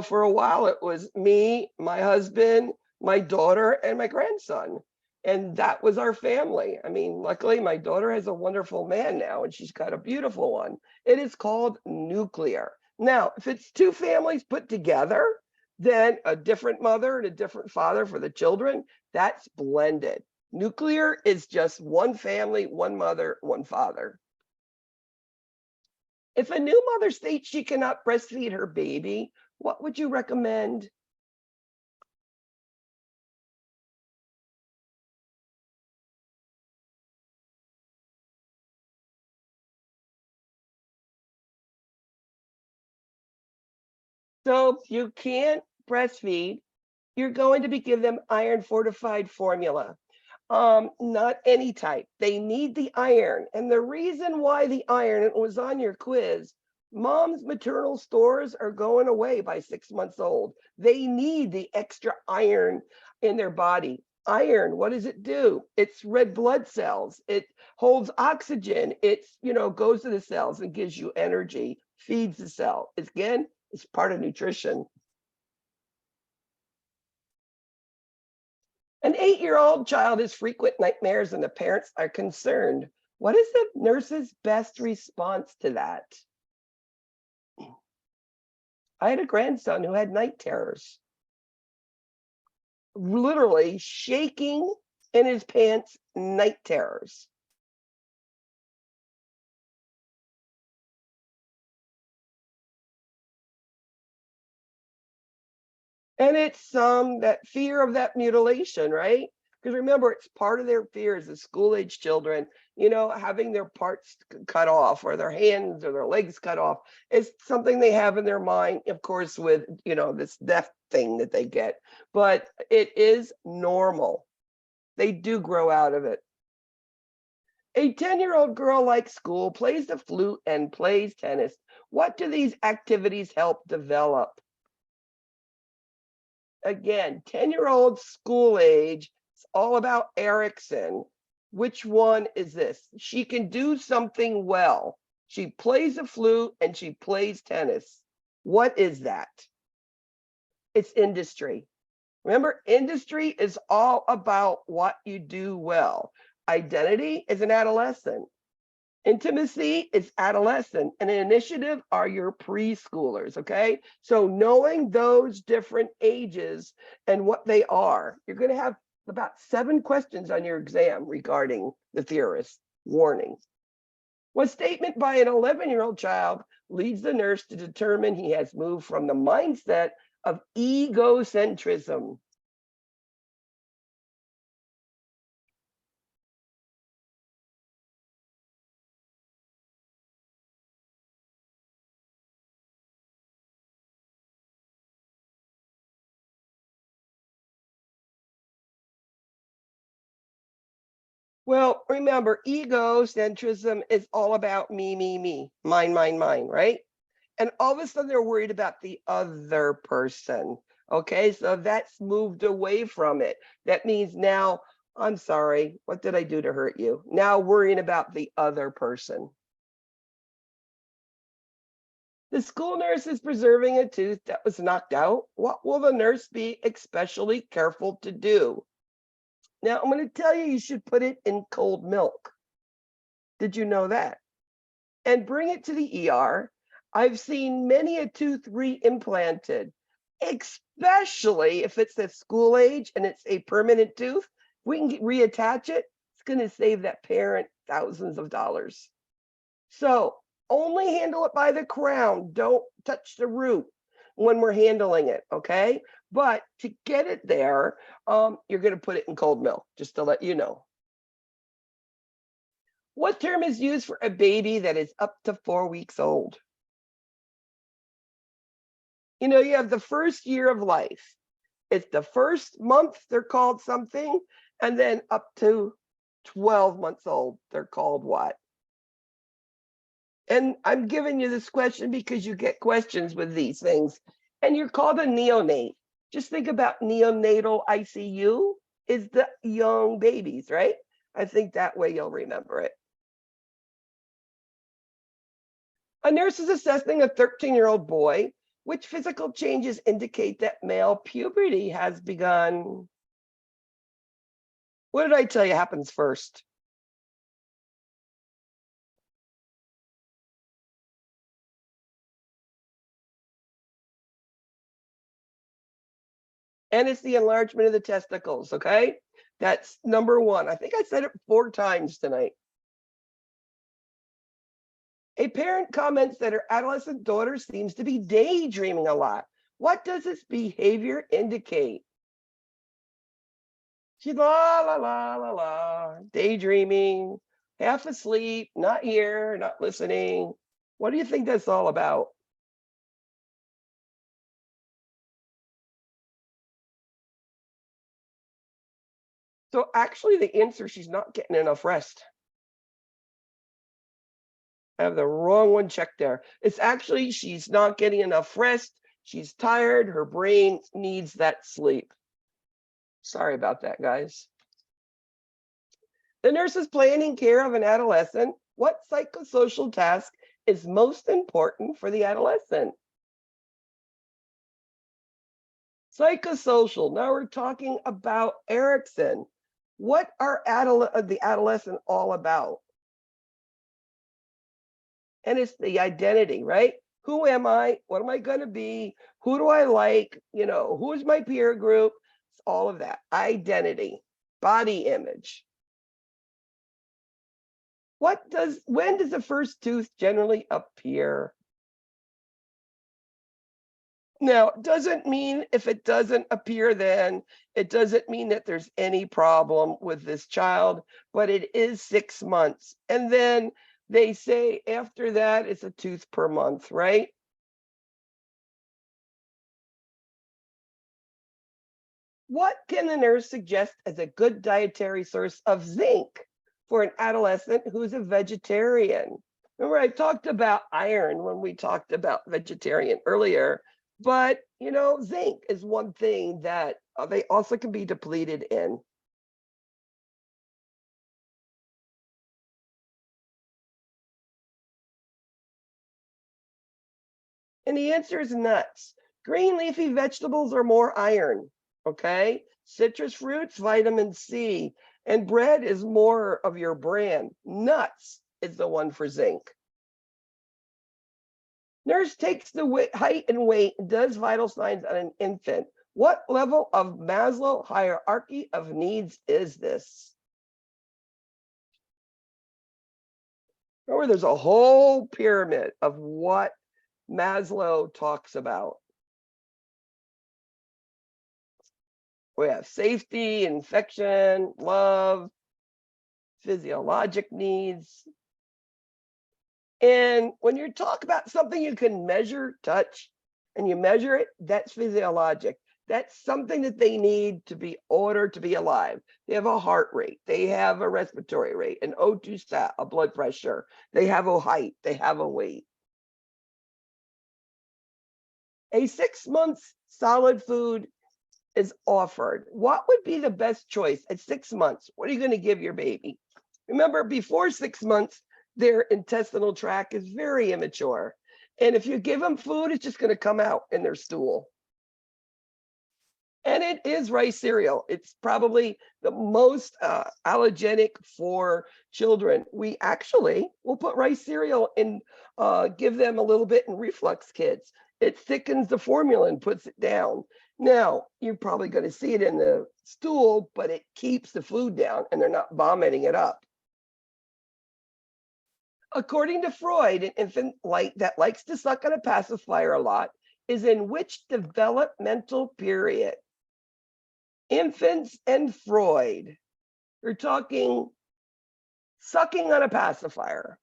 For a while it was me, my husband, my daughter, and my grandson. And that was our family. I mean, luckily my daughter has a wonderful man now, and she's got a beautiful one. It is called nuclear. Now, if it's two families put together, then a different mother and a different father for the children, that's blended. Nuclear is just one family, one mother, one father. If a new mother states she cannot breastfeed her baby, what would you recommend? So if you can't breastfeed, you're going to be giving them iron fortified formula. Not any type. They need the iron. And the reason why the iron, it was on your quiz, mom's maternal stores are going away by 6 months old. They need the extra iron in their body. Iron, what does it do? It's red blood cells. It holds oxygen. It's, goes to the cells and gives you energy, feeds the cell. Again, it's part of nutrition. An 8-year-old child has frequent nightmares and the parents are concerned. What is the nurse's best response to that? I had a grandson who had night terrors, literally shaking in his pants, night terrors. And it's that fear of that mutilation, right? Because remember, it's part of their fears as school-age children, having their parts cut off or their hands or their legs cut off is something they have in their mind, of course, with, this death thing that they get. But it is normal. They do grow out of it. A 10-year-old girl likes school, plays the flute, and plays tennis. What do these activities help develop? Again, 10-year-old school age, it's all about Erickson. Which one is this? She can do something well. She plays the flute and she plays tennis. What is that? It's industry. Remember, industry is all about what you do well. Identity is an adolescent. Intimacy is adolescent, and an initiative are your preschoolers, okay? So knowing those different ages and what they are, you're going to have about 7 questions on your exam regarding the theorist. Warning. What statement by an 11-year-old child leads the nurse to determine he has moved from the mindset of egocentrism? Well, remember, egocentrism is all about me, me, me, mine, mine, mine, right? And all of a sudden they're worried about the other person. Okay, so that's moved away from it. That means now, I'm sorry, what did I do to hurt you? Now worrying about the other person. The school nurse is preserving a tooth that was knocked out. What will the nurse be especially careful to do? Now, I'm going to tell you should put it in cold milk. Did you know that? And bring it to the ER. I've seen many a tooth re-implanted, especially if it's a school age and it's a permanent tooth. We can reattach it. It's going to save that parent thousands of dollars. So only handle it by the crown. Don't touch the root when we're handling it, okay? But to get it there, you're going to put it in cold milk, just to let you know. What term is used for a baby that is up to 4 weeks old? You have the first year of life. It's the first month they're called something, and then up to 12 months old, they're called what? And I'm giving you this question because you get questions with these things. And you're called a neonate. Just think about neonatal ICU is the young babies, right? I think that way you'll remember it. A nurse is assessing a 13-year-old boy. Which physical changes indicate that male puberty has begun? What did I tell you happens first? And it's the enlargement of the testicles, okay? That's number one. I think I said it 4 times tonight. A parent comments that her adolescent daughter seems to be daydreaming a lot. What does this behavior indicate? She's la la la la la, daydreaming, half asleep, not here, not listening. What do you think that's all about? So actually the answer, she's not getting enough rest. I have the wrong one checked there. It's actually she's not getting enough rest. She's tired. Her brain needs that sleep. Sorry about that, guys. The nurse is planning care of an adolescent. What psychosocial task is most important for the adolescent? Psychosocial. Now we're talking about Erickson. What are the adolescent all about? And it's the identity, right? Who am I? What am I going to be? Who do I like? You know, who's my peer group? It's all of that. Identity, body image. When does the first tooth generally appear? Now, it doesn't mean if it doesn't appear then, it doesn't mean that there's any problem with this child, but it is 6 months. And then they say after that, it's a tooth per month, right? What can the nurse suggest as a good dietary source of zinc for an adolescent who's a vegetarian? Remember, I talked about iron when we talked about vegetarian earlier, but you know, zinc is one thing that they also can be depleted in. And the answer is nuts. Green leafy vegetables are more iron, okay? Citrus fruits, vitamin C, and bread is more of your brand. Nuts is the one for zinc. Nurse takes the height and weight and does vital signs on an infant. What level of Maslow hierarchy of needs is this? Remember, there's a whole pyramid of what Maslow talks about. We have safety, infection, love, physiologic needs. And when you talk about something you can measure, touch, and you measure it, that's physiologic. That's something that they need to be ordered to be alive. They have a heart rate, they have a respiratory rate, an O2 stat, a blood pressure, they have a height, they have a weight. A 6 months solid food is offered. What would be the best choice at 6 months? What are you going to give your baby? Remember, before 6 months, their intestinal tract is very immature. And if you give them food, it's just going to come out in their stool. And it is rice cereal. It's probably the most allergenic for children. We actually will put rice cereal in, give them a little bit in reflux kits. It thickens the formula and puts it down. Now, you're probably going to see it in the stool, but it keeps the food down and they're not vomiting it up. According to Freud, an infant that likes to suck on a pacifier a lot is in which developmental period? Infants and Freud. You're talking sucking on a pacifier.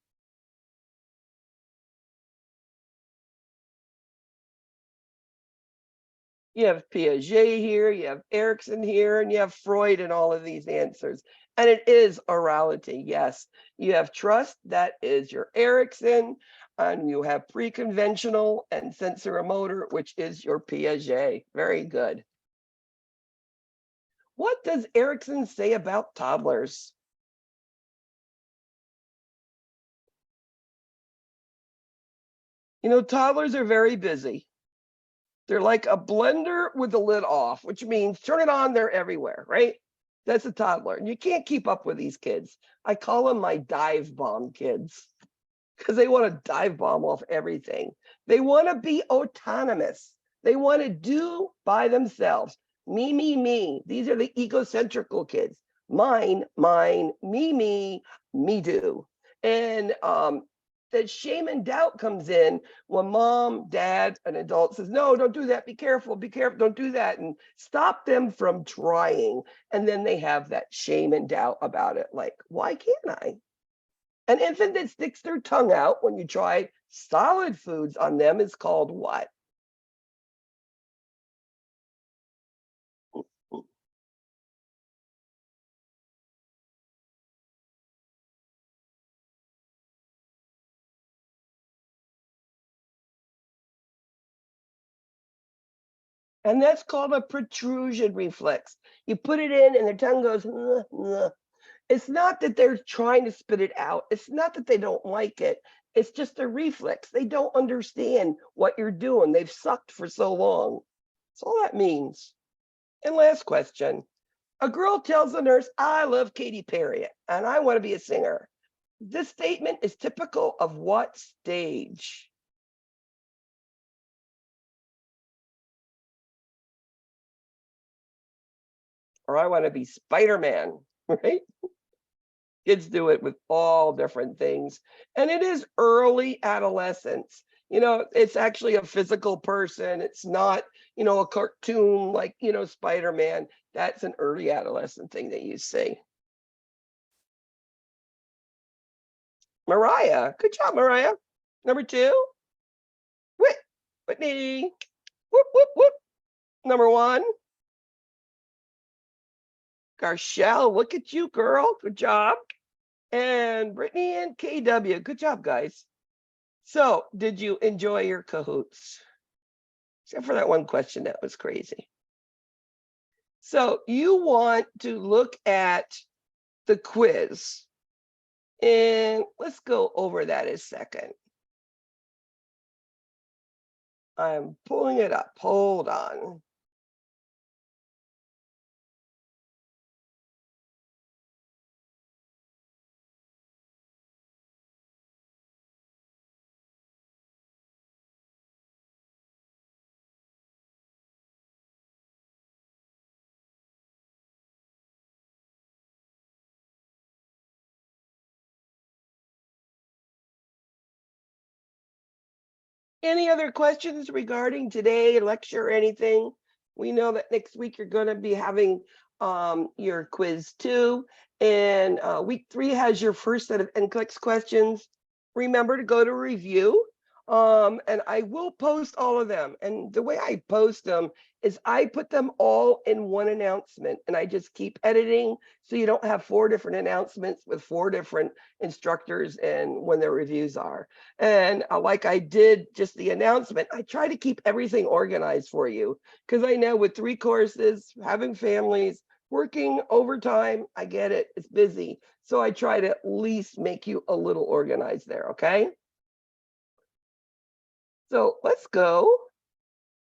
You have Piaget here, you have Erikson here, and you have Freud in all of these answers. And it is orality, yes. You have trust, that is your Erikson, and you have pre-conventional and sensoromotor, which is your Piaget. Very good. What does Erikson say about toddlers? You know, toddlers are very busy. They're like a blender with the lid off, which means turn it on, they're everywhere, right? That's a toddler. And you can't keep up with these kids. I call them my dive bomb kids because they want to dive bomb off everything. They want to be autonomous. They want to do by themselves. Me, me, me. These are the egocentrical kids. Mine, mine, me do. And that shame and doubt comes in when mom, dad, an adult says, no, don't do that. Be careful, don't do that. And stop them from trying. And then they have that shame and doubt about it. Like, why can't I? An infant that sticks their tongue out when you try solid foods on them is called what? And that's called a protrusion reflex. You put it in and their tongue goes, "Ugh, ugh." It's not that they're trying to spit it out. It's not that they don't like it. It's just a reflex. They don't understand what you're doing. They've sucked for so long. That's all that means. And last question. A girl tells the nurse, I love Katy Perry and I want to be a singer. This statement is typical of what stage? Or I want to be Spider-Man, right? Kids do it with all different things. And it is early adolescence. You know, it's actually a physical person. It's not, you know, a cartoon like, you know, Spider-Man. That's an early adolescent thing that you see. Mariah, good job, Mariah. Number 2, Whitney, whoop, whoop, whoop. Number 1, Garshelle, look at you, girl. Good job. And Brittany and KW, good job, guys. So, did you enjoy your cahoots? Except for that one question that was crazy. So, you want to look at the quiz. And let's go over that a second. I'm pulling it up. Hold on. Any other questions regarding today, lecture, or anything? We know that next week you're going to be having your quiz 2, and week 3 has your first set of NCLEX questions. Remember to go to review, and I will post all of them. And the way I post them is I put them all in one announcement, and I just keep editing so you don't have 4 different announcements with 4 different instructors and when their reviews are. And like I did just the announcement, I try to keep everything organized for you because I know with 3 courses, having families, working overtime, I get it, it's busy. So I try to at least make you a little organized there, okay? So let's go